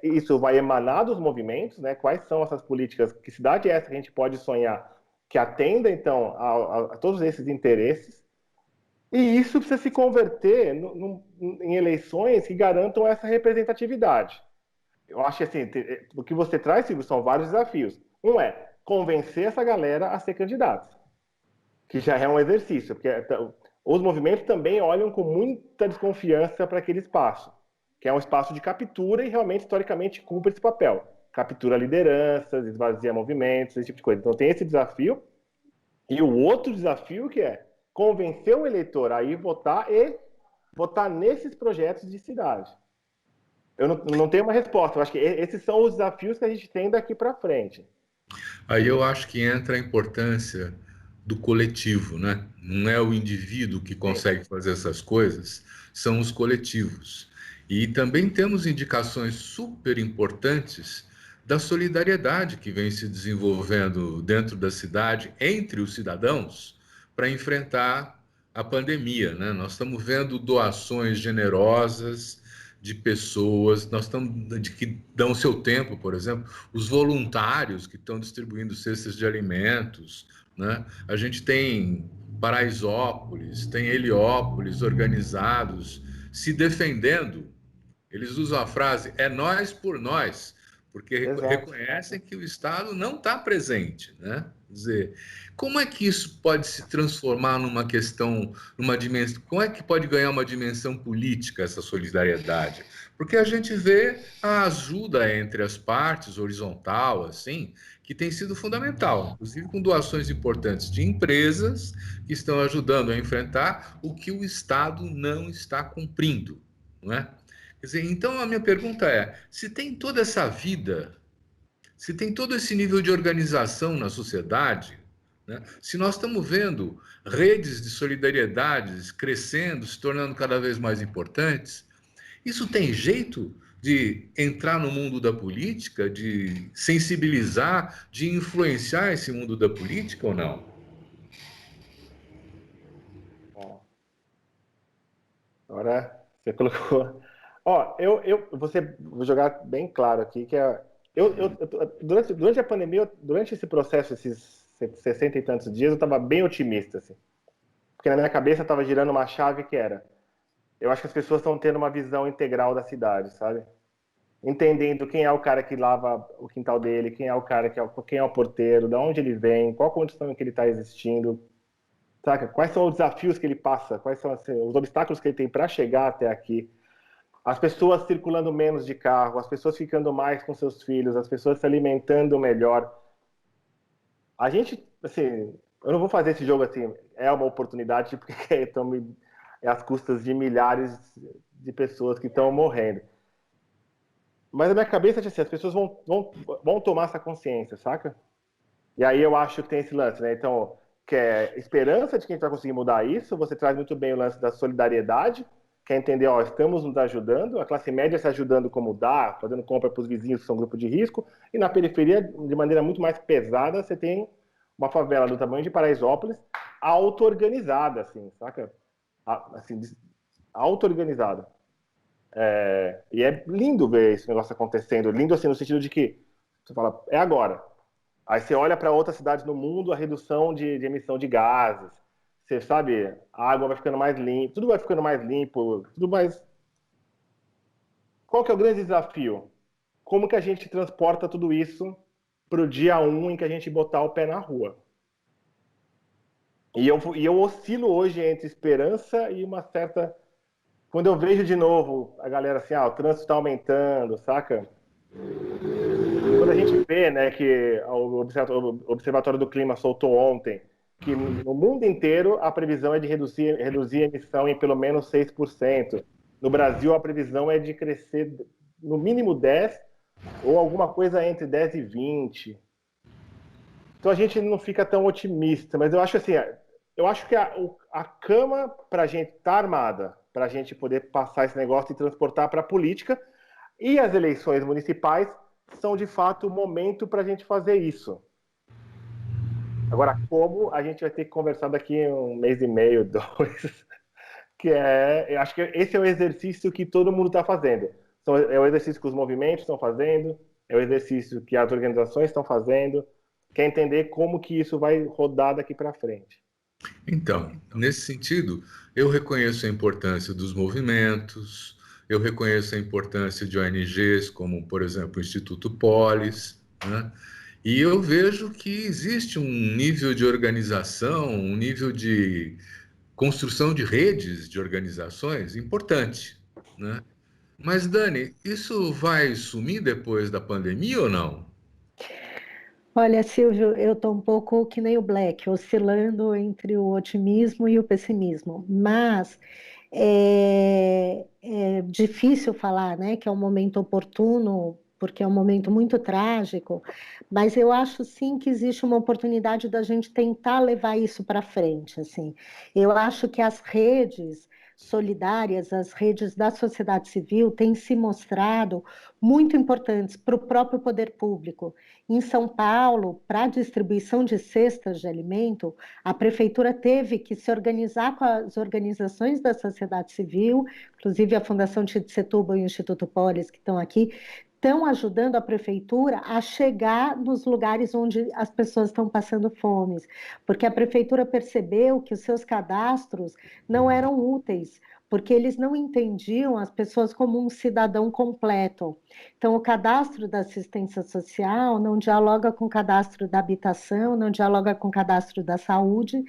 isso vai emanar dos movimentos, né? Quais são essas políticas, que cidade é essa que a gente pode sonhar, que atenda, então, a todos esses interesses, e isso precisa se converter em eleições que garantam essa representatividade. Eu acho que, assim, o que você traz, Silvio, são vários desafios. Um é convencer essa galera a ser candidatos, que já é um exercício, porque os movimentos também olham com muita desconfiança para aquele espaço, que é um espaço de captura e realmente, historicamente, cumpre esse papel. Captura lideranças, esvazia movimentos, esse tipo de coisa. Então tem esse desafio. E o outro desafio que é convencer o eleitor a ir votar e votar nesses projetos de cidade. Eu não tenho uma resposta. Eu acho que esses são os desafios que a gente tem daqui para frente. Aí eu acho que entra a importância do coletivo, né? Não é o indivíduo que consegue fazer essas coisas, são os coletivos. E também temos indicações super importantes da solidariedade que vem se desenvolvendo dentro da cidade, entre os cidadãos, para enfrentar a pandemia, né? Nós estamos vendo doações generosas de pessoas, nós estamos de que dão seu tempo, por exemplo, os voluntários que estão distribuindo cestas de alimentos, né? A gente tem Paraisópolis, tem Heliópolis organizados, se defendendo. Eles usam a frase "é nós por nós", porque reconhecem que o Estado não está presente, né? Quer dizer, como é que isso pode se transformar numa questão, numa dimensão, como é que pode ganhar uma dimensão política essa solidariedade? Porque a gente vê a ajuda entre as partes, horizontal, assim, que tem sido fundamental, inclusive com doações importantes de empresas que estão ajudando a enfrentar o que o Estado não está cumprindo, não é? Quer dizer, então a minha pergunta é: se tem toda essa vida, se tem todo esse nível de organização na sociedade, né? Se nós estamos vendo redes de solidariedades crescendo, se tornando cada vez mais importantes, isso tem jeito de entrar no mundo da política, de sensibilizar, de influenciar esse mundo da política ou não? Agora você colocou. Ó, vou jogar bem claro aqui que durante a pandemia, durante esse processo, esses 60 e tantos dias, eu estava bem otimista, assim, porque na minha cabeça estava girando uma chave que era: eu acho que as pessoas estão tendo uma visão integral da cidade, sabe? Entendendo quem é o cara que lava o quintal dele, quem é o cara quem é o porteiro, de onde ele vem, qual condição em que ele está existindo, saca? Quais são os desafios que ele passa? Quais são assim, os obstáculos que ele tem para chegar até aqui? As pessoas circulando menos de carro, as pessoas ficando mais com seus filhos, as pessoas se alimentando melhor. A gente, assim, eu não vou fazer esse jogo assim, é uma oportunidade porque é às custas de milhares de pessoas que estão morrendo. Mas na minha cabeça, assim, as pessoas vão tomar essa consciência, saca? E aí eu acho que tem esse lance, né? Então, que é esperança de que a gente vai conseguir mudar isso. Você traz muito bem o lance da solidariedade, que é entender, ó, estamos nos ajudando, a classe média se ajudando como dá, fazendo compra para os vizinhos que são grupo de risco, e na periferia, de maneira muito mais pesada, você tem uma favela do tamanho de Paraisópolis, auto-organizada, assim, saca? Assim, auto-organizada. E é lindo ver esse negócio acontecendo, lindo assim no sentido de que você fala, é agora. Aí você olha para outras cidades no mundo, a redução de emissão de gases. Você sabe, a água vai ficando mais limpa, tudo vai ficando mais limpo, tudo mais. Qual que é o grande desafio? Como que a gente transporta tudo isso para o dia 1 em que a gente botar o pé na rua? E eu oscilo hoje entre esperança e uma certa. Quando eu vejo de novo a galera assim, o trânsito está aumentando, saca? Quando a gente vê, né, que o Observatório do Clima soltou ontem que no mundo inteiro a previsão é de reduzir a emissão em pelo menos 6%. No Brasil, a previsão é de crescer no mínimo 10%, ou alguma coisa entre 10% e 20%. Então a gente não fica tão otimista, mas eu acho assim, eu acho que a cama para a gente estar armada, para a gente poder passar esse negócio e transportar para a política, e as eleições municipais são de fato o momento para a gente fazer isso. Agora, como a gente vai ter que conversar daqui a 1 mês e meio, 2, eu acho que esse é o exercício que todo mundo está fazendo. É o exercício que os movimentos estão fazendo, é o exercício que as organizações estão fazendo, que é entender como que isso vai rodar daqui para frente. Então, nesse sentido, eu reconheço a importância dos movimentos, eu reconheço a importância de ONGs, como, por exemplo, o Instituto Polis, né? E eu vejo que existe um nível de organização, um nível de construção de redes de organizações importante, né? Mas, Dani, isso vai sumir depois da pandemia ou não? Olha, Silvio, eu estou um pouco que nem o Black, oscilando entre o otimismo e o pessimismo, mas é difícil falar, né, que é um momento oportuno, porque é um momento muito trágico, mas eu acho sim que existe uma oportunidade da gente tentar levar isso para frente, assim. Eu acho que as redes solidárias, as redes da sociedade civil têm se mostrado muito importantes para o próprio poder público. Em São Paulo, para a distribuição de cestas de alimento, a prefeitura teve que se organizar com as organizações da sociedade civil, inclusive a Fundação Tito Setúbal e o Instituto Polis, que estão aqui, estão ajudando a prefeitura a chegar nos lugares onde as pessoas estão passando fome, porque a prefeitura percebeu que os seus cadastros não eram úteis, porque eles não entendiam as pessoas como um cidadão completo. Então, o cadastro da assistência social não dialoga com o cadastro da habitação, não dialoga com o cadastro da saúde,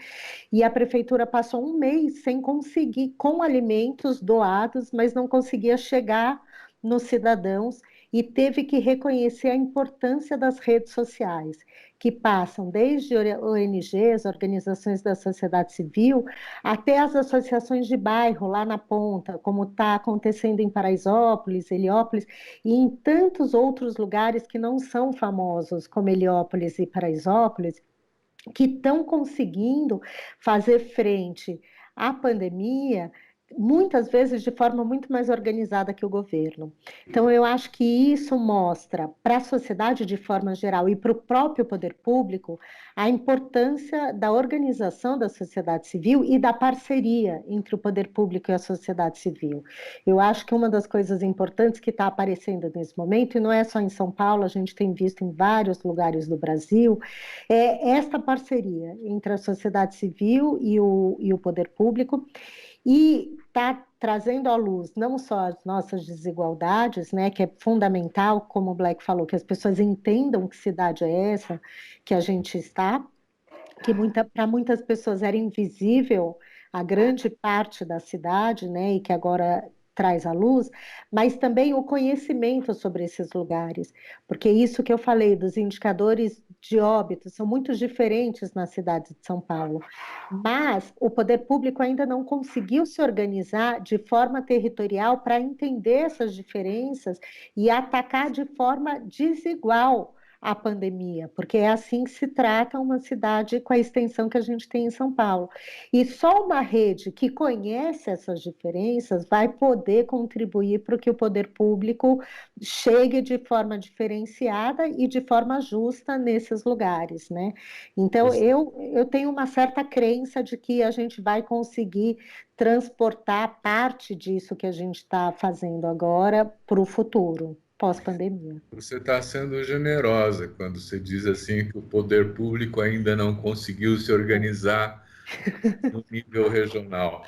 e a prefeitura passou 1 mês sem conseguir, com alimentos doados, mas não conseguia chegar nos cidadãos, e teve que reconhecer a importância das redes sociais, que passam desde ONGs, organizações da sociedade civil, até as associações de bairro lá na ponta, como está acontecendo em Paraisópolis, Heliópolis, e em tantos outros lugares que não são famosos, como Heliópolis e Paraisópolis, que estão conseguindo fazer frente à pandemia, muitas vezes de forma muito mais organizada que o governo. Então, eu acho que isso mostra para a sociedade de forma geral e para o próprio poder público a importância da organização da sociedade civil e da parceria entre o poder público e a sociedade civil. Eu acho que uma das coisas importantes que está aparecendo nesse momento, e não é só em São Paulo, a gente tem visto em vários lugares do Brasil, é esta parceria entre a sociedade civil e o poder público, e está trazendo à luz não só as nossas desigualdades, né, que é fundamental, como o Black falou, que as pessoas entendam que cidade é essa que a gente está, que para muitas pessoas era invisível a grande parte da cidade, né, e que agora traz à luz, mas também o conhecimento sobre esses lugares, porque isso que eu falei dos indicadores de óbito são muito diferentes na cidade de São Paulo, mas o poder público ainda não conseguiu se organizar de forma territorial para entender essas diferenças e atacar de forma desigual a pandemia, porque é assim que se trata uma cidade com a extensão que a gente tem em São Paulo. E só uma rede que conhece essas diferenças vai poder contribuir para que o poder público chegue de forma diferenciada e de forma justa nesses lugares, né? Então, eu tenho uma certa crença de que a gente vai conseguir transportar parte disso que a gente está fazendo agora para o futuro, pós-pandemia. Você está sendo generosa quando você diz assim que o poder público ainda não conseguiu se organizar no nível regional.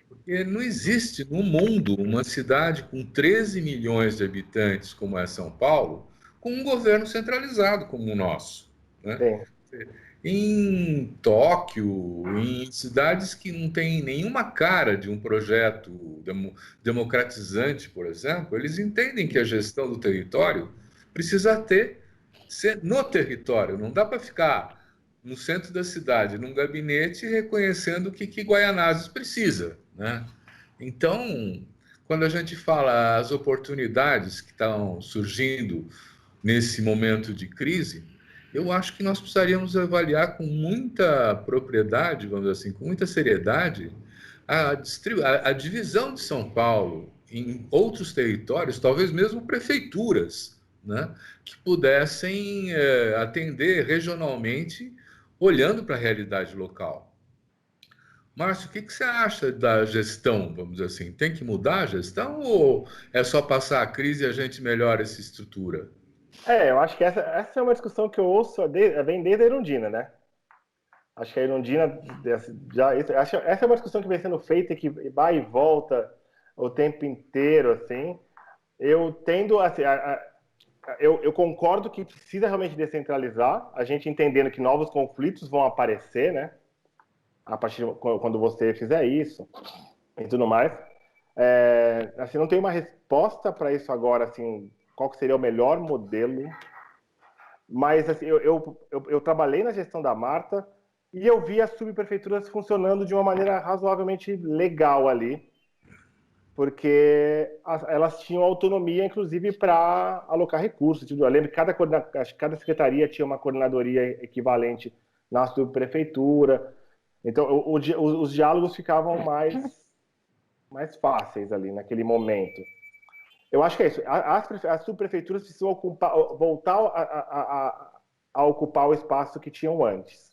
Porque não existe no mundo uma cidade com 13 milhões de habitantes como é São Paulo, com um governo centralizado como o nosso, né? Sim. Em Tóquio, em cidades que não têm nenhuma cara de um projeto democratizante, por exemplo, eles entendem que a gestão do território precisa ser no território. Não dá para ficar no centro da cidade, num gabinete, reconhecendo o que Guaianazes precisa, né? Então, quando a gente fala as oportunidades que estão surgindo nesse momento de crise, eu acho que nós precisaríamos avaliar com muita propriedade, vamos dizer assim, com muita seriedade, a divisão de São Paulo em outros territórios, talvez mesmo prefeituras, né, que pudessem atender regionalmente, olhando para a realidade local. Márcio, o que você acha da gestão, vamos dizer assim? Tem que mudar a gestão ou é só passar a crise e a gente melhora essa estrutura? Eu acho que essa é uma discussão que eu ouço vem desde a Erundina, né? Acho que a Erundina essa é uma discussão que vem sendo feita e que vai e volta o tempo inteiro, assim. Eu tendo assim, eu concordo que precisa realmente descentralizar, a gente entendendo que novos conflitos vão aparecer, né? A partir quando você fizer isso e tudo mais. Assim, não tem uma resposta para isso agora, assim, qual que seria o melhor modelo, mas assim, eu trabalhei na gestão da Marta e eu vi as subprefeituras funcionando de uma maneira razoavelmente legal ali, porque elas tinham autonomia, inclusive, para alocar recursos. Eu lembro que cada secretaria tinha uma coordenadoria equivalente na subprefeitura, então os diálogos ficavam mais fáceis ali naquele momento. Eu acho que é isso. As subprefeituras precisam voltar a ocupar o espaço que tinham antes.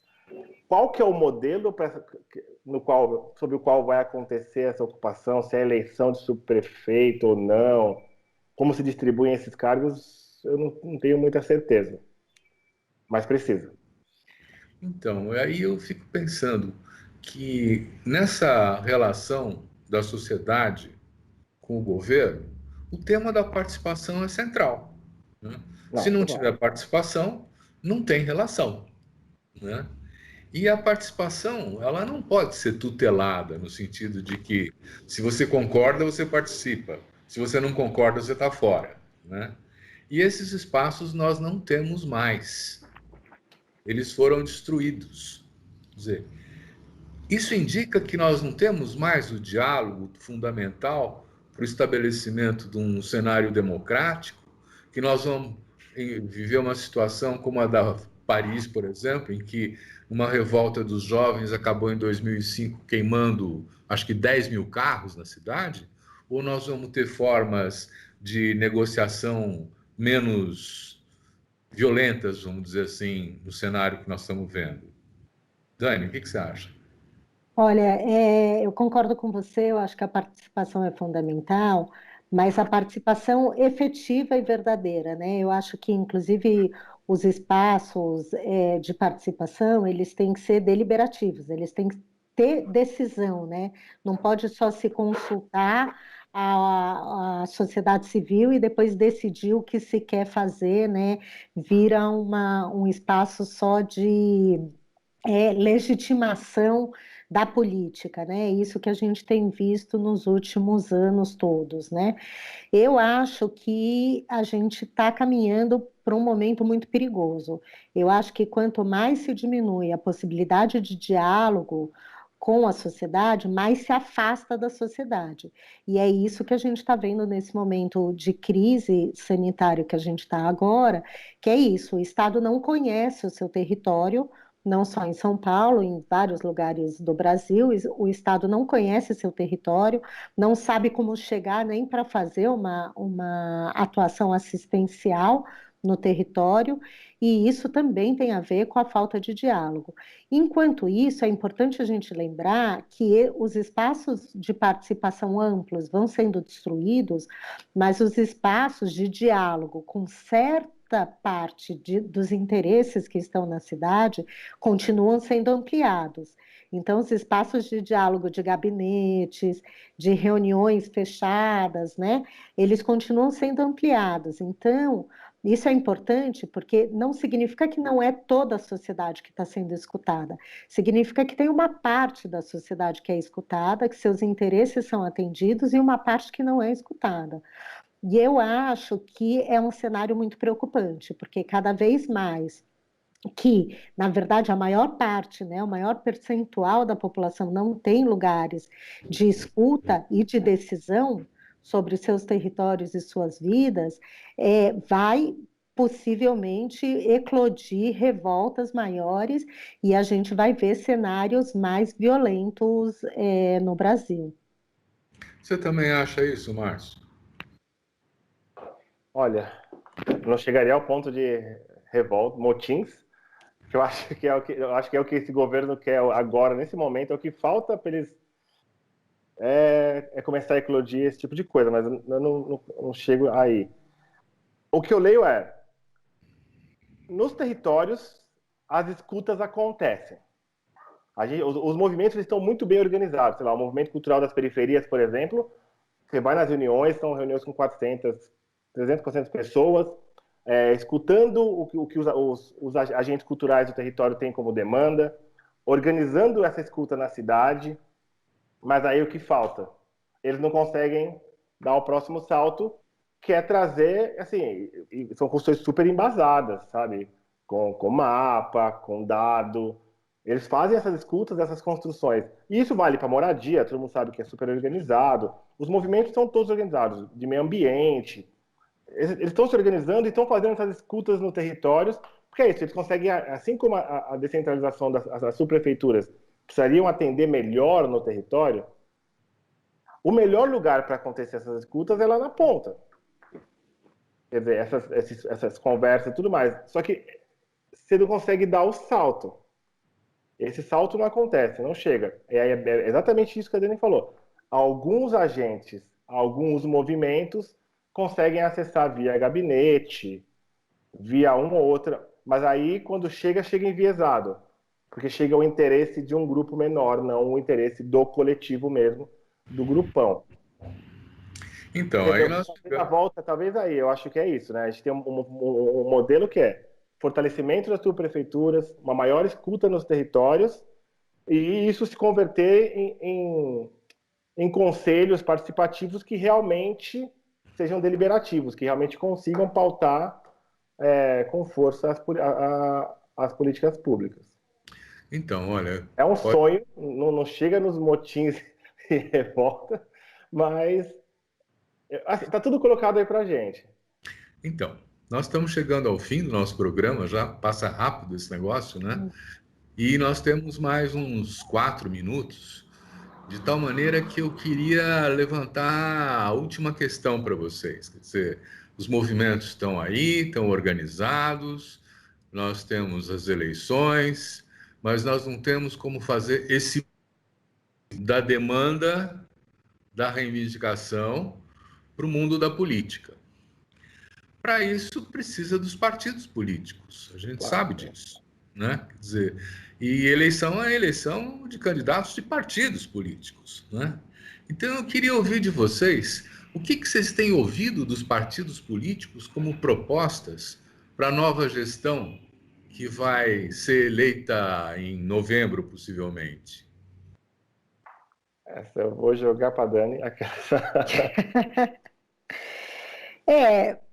Qual que é o modelo sobre o qual vai acontecer essa ocupação? Se é eleição de subprefeito ou não? Como se distribuem esses cargos? Eu não tenho muita certeza. Mas precisa. Então, aí eu fico pensando que nessa relação da sociedade com o governo, o tema da participação é central, né? Se Não, não claro. tiver participação, não tem relação, né? E a participação, ela não pode ser tutelada no sentido de que se você concorda, você participa. Se você não concorda, você está fora, né? E esses espaços nós não temos mais. Eles foram destruídos. Quer dizer, isso indica que nós não temos mais o diálogo fundamental para o estabelecimento de um cenário democrático, que nós vamos viver uma situação como a da Paris, por exemplo, em que uma revolta dos jovens acabou em 2005 queimando, acho que 10 mil carros na cidade, ou nós vamos ter formas de negociação menos violentas, vamos dizer assim, no cenário que nós estamos vendo? Dani, o que você acha? Olha, eu concordo com você, eu acho que a participação é fundamental, mas a participação efetiva e verdadeira, né? Eu acho que, inclusive, os espaços, de participação, eles têm que ser deliberativos, eles têm que ter decisão, né? Não pode só se consultar a sociedade civil e depois decidir o que se quer fazer, né? Vira um espaço só legitimação da política, né? Isso que a gente tem visto nos últimos anos todos, né? Eu acho que a gente está caminhando para um momento muito perigoso. Eu acho que quanto mais se diminui a possibilidade de diálogo com a sociedade, mais se afasta da sociedade. E é isso que a gente está vendo nesse momento de crise sanitária que a gente está agora, que é isso, o Estado não conhece o seu território, não só em São Paulo, em vários lugares do Brasil, o Estado não conhece seu território, não sabe como chegar nem para fazer uma atuação assistencial no território, e isso também tem a ver com a falta de diálogo. Enquanto isso, é importante a gente lembrar que os espaços de participação amplos vão sendo destruídos, mas os espaços de diálogo com certa parte dos interesses que estão na cidade continuam sendo ampliados. Então, os espaços de diálogo de gabinetes, de reuniões fechadas, né, eles continuam sendo ampliados. Então, isso é importante porque não significa que não é toda a sociedade que está sendo escutada. Significa que tem uma parte da sociedade que é escutada, que seus interesses são atendidos e uma parte que não é escutada. E eu acho que é um cenário muito preocupante, porque cada vez mais que, na verdade, a maior parte, né, o maior percentual da população não tem lugares de escuta e de decisão sobre seus territórios e suas vidas, vai possivelmente eclodir revoltas maiores e a gente vai ver cenários mais violentos no Brasil. Você também acha isso, Márcio? Olha, não chegaria ao ponto de revolta, motins, que eu acho que é o que esse governo quer agora, nesse momento, é o que falta para eles começar a eclodir esse tipo de coisa, mas eu não chego aí. O que eu leio nos territórios, as escutas acontecem. Os movimentos estão muito bem organizados. Sei lá, o movimento cultural das periferias, por exemplo, você vai nas reuniões, são reuniões com 400, 300, 400 pessoas, escutando o que os agentes culturais do território têm como demanda, organizando essa escuta na cidade, mas aí o que falta? Eles não conseguem dar o próximo salto, que é trazer, assim, são construções super embasadas, sabe? Com mapa, com dado. Eles fazem essas escutas, essas construções. E isso vale para moradia, todo mundo sabe que é super organizado. Os movimentos são todos organizados, de meio ambiente. Eles estão se organizando e estão fazendo essas escutas no território, porque é isso, eles conseguem, assim como a descentralização das subprefeituras precisariam atender melhor no território, o melhor lugar para acontecer essas escutas é lá na ponta. Quer dizer, essas conversas e tudo mais. Só que você não consegue dar o salto. Esse salto não acontece, não chega. É exatamente isso que a Dani falou. Alguns agentes, alguns movimentos conseguem acessar via gabinete, via uma ou outra, mas aí quando chega enviesado, porque chega o interesse de um grupo menor, não o interesse do coletivo mesmo, do grupão. Então, aí nós... Talvez aí, eu acho que é isso, né? A gente tem um modelo que é fortalecimento das subprefeituras, uma maior escuta nos territórios, e isso se converter em conselhos participativos que realmente sejam deliberativos, que realmente consigam pautar com força as políticas públicas. Então, olha... É um sonho, não chega nos motins e revolta, mas está tudo colocado aí pra gente. Então, nós estamos chegando ao fim do nosso programa, já passa rápido esse negócio, né? E nós temos mais uns 4 minutos, de tal maneira que eu queria levantar a última questão para vocês. Quer dizer, os movimentos estão aí, estão organizados, nós temos as eleições, mas nós não temos como fazer esse da demanda, da reivindicação para o mundo da política. Para isso, precisa dos partidos políticos. A gente sabe disso, né? Quer dizer, e eleição é eleição de candidatos de partidos políticos, né? Então, eu queria ouvir de vocês o que vocês têm ouvido dos partidos políticos como propostas para a nova gestão que vai ser eleita em novembro, possivelmente? Essa eu vou jogar para a Dani.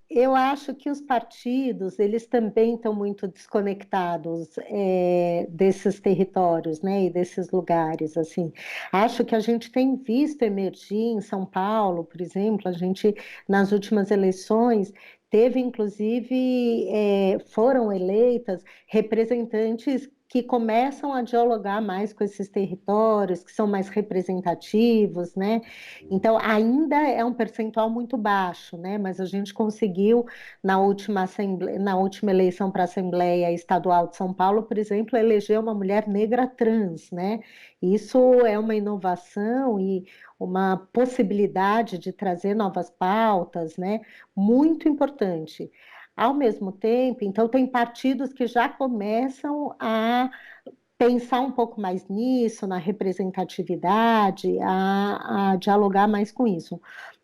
Eu acho que os partidos, eles também estão muito desconectados desses territórios, né, e desses lugares, assim. Acho que a gente tem visto emergir em São Paulo, por exemplo, a gente, nas últimas eleições, teve, inclusive, foram eleitas representantes que começam a dialogar mais com esses territórios, que são mais representativos, né? Então, ainda é um percentual muito baixo, né? Mas a gente conseguiu, na última eleição para a Assembleia Estadual de São Paulo, por exemplo, eleger uma mulher negra trans, né? Isso é uma inovação e uma possibilidade de trazer novas pautas, né? Muito importante. Ao mesmo tempo, então, tem partidos que já começam a pensar um pouco mais nisso, na representatividade, a dialogar mais com isso.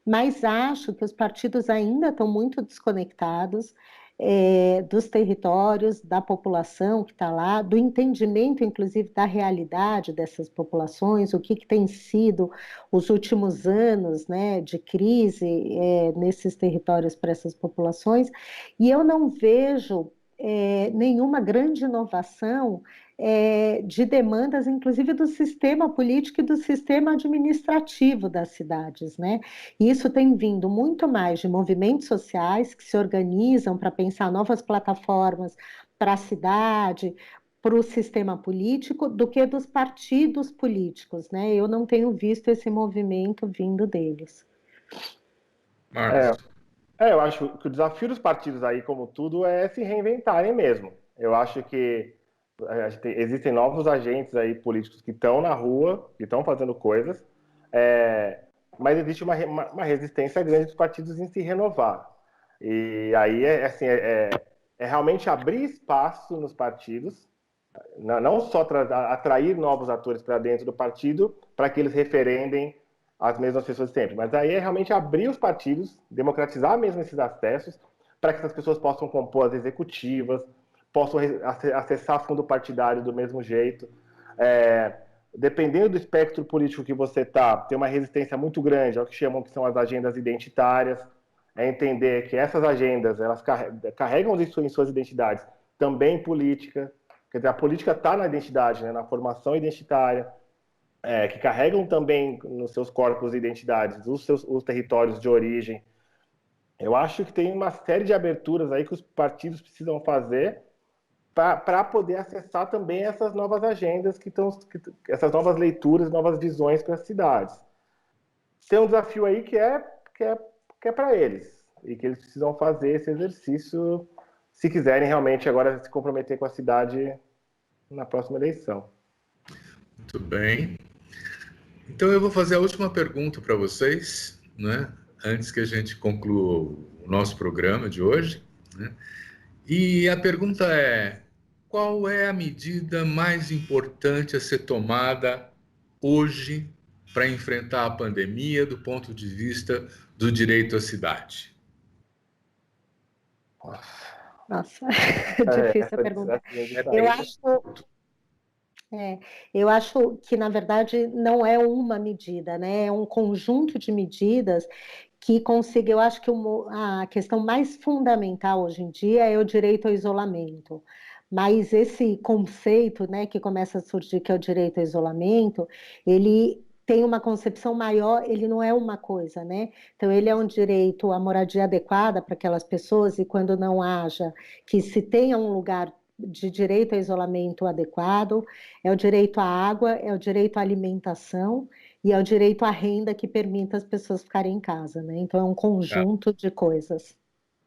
Mas acho que os partidos ainda estão muito desconectados dos territórios, da população que está lá, do entendimento, inclusive, da realidade dessas populações, o que tem sido os últimos anos, né, de crise nesses territórios para essas populações, e eu não vejo nenhuma grande inovação de demandas, inclusive do sistema político e do sistema administrativo das cidades, né? E isso tem vindo muito mais de movimentos sociais que se organizam para pensar novas plataformas para a cidade, para o sistema político, do que dos partidos políticos, né? Eu não tenho visto esse movimento vindo deles. Marcos. Eu acho que o desafio dos partidos aí, como tudo, é se reinventarem mesmo. Eu acho que existem novos agentes aí políticos que estão na rua, que estão fazendo coisas, mas existe uma resistência grande dos partidos em se renovar. E aí é realmente abrir espaço nos partidos, não só atrair novos atores para dentro do partido, para que eles referendem as mesmas pessoas sempre, mas aí é realmente abrir os partidos, democratizar mesmo esses acessos, para que essas pessoas possam compor as executivas, possam acessar fundo partidário do mesmo jeito. Dependendo do espectro político que você está, tem uma resistência muito grande ao que chamam que são as agendas identitárias, entender que essas agendas, elas carregam em suas identidades também política, quer dizer, a política está na identidade, né, na formação identitária, que carregam também nos seus corpos e identidades os territórios de origem. Eu acho que tem uma série de aberturas aí que os partidos precisam fazer para poder acessar também essas novas agendas, essas novas leituras, novas visões para as cidades. Tem um desafio aí que é para eles, e que eles precisam fazer esse exercício se quiserem realmente agora se comprometer com a cidade na próxima eleição. Muito bem. Então eu vou fazer a última pergunta para vocês, né? Antes que a gente conclua o nosso programa de hoje, né? E a pergunta é: qual é a medida mais importante a ser tomada hoje para enfrentar a pandemia do ponto de vista do direito à cidade? Nossa, difícil a pergunta. Eu acho que, na verdade, não é uma medida, né? É um conjunto de medidas que consiga. Eu acho que a questão mais fundamental hoje em dia é o direito ao isolamento. Mas esse conceito, né, que começa a surgir, que é o direito ao isolamento, ele tem uma concepção maior, ele não é uma coisa, né? Então, ele é um direito à moradia adequada para aquelas pessoas, e quando não haja, que se tenha um lugar de direito a isolamento adequado, é o direito à água, é o direito à alimentação e é o direito à renda que permita as pessoas ficarem em casa, né? Então é um conjunto de coisas.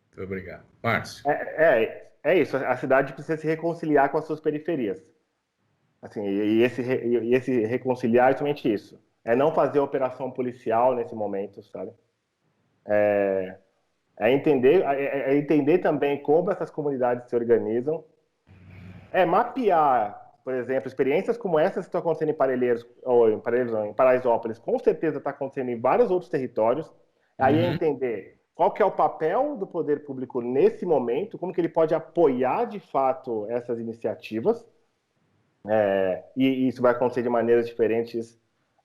Muito obrigado. Márcio. É isso, a cidade precisa se reconciliar com as suas periferias. Assim, e esse reconciliar é somente isso. É não fazer operação policial nesse momento, sabe? Entender também como essas comunidades se organizam, mapear, por exemplo, experiências como essas que estão acontecendo em Parelheiros, ou em Paraisópolis, com certeza está acontecendo em vários outros territórios. Aí é entender qual que é o papel do poder público nesse momento, como que ele pode apoiar de fato essas iniciativas, e isso vai acontecer de maneiras diferentes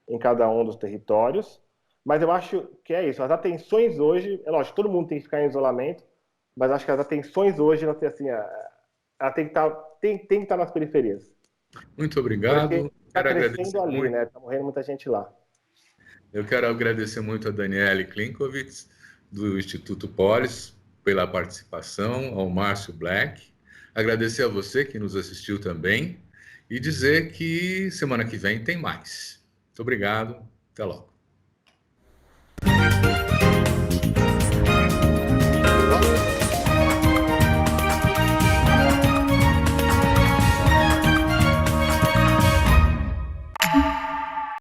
em cada um dos territórios, mas eu acho que é isso, as atenções hoje, é lógico, todo mundo tem que ficar em isolamento, mas acho que as atenções hoje, assim, ela tem que estar nas periferias. Muito obrigado. Porque está Quero crescendo agradecer ali, muito. né? Está morrendo muita gente lá. Eu quero agradecer muito a Daniele Klinkovitz, do Instituto Polis, pela participação, ao Márcio Black, agradecer a você que nos assistiu também e dizer que semana que vem tem mais. Muito obrigado, até logo.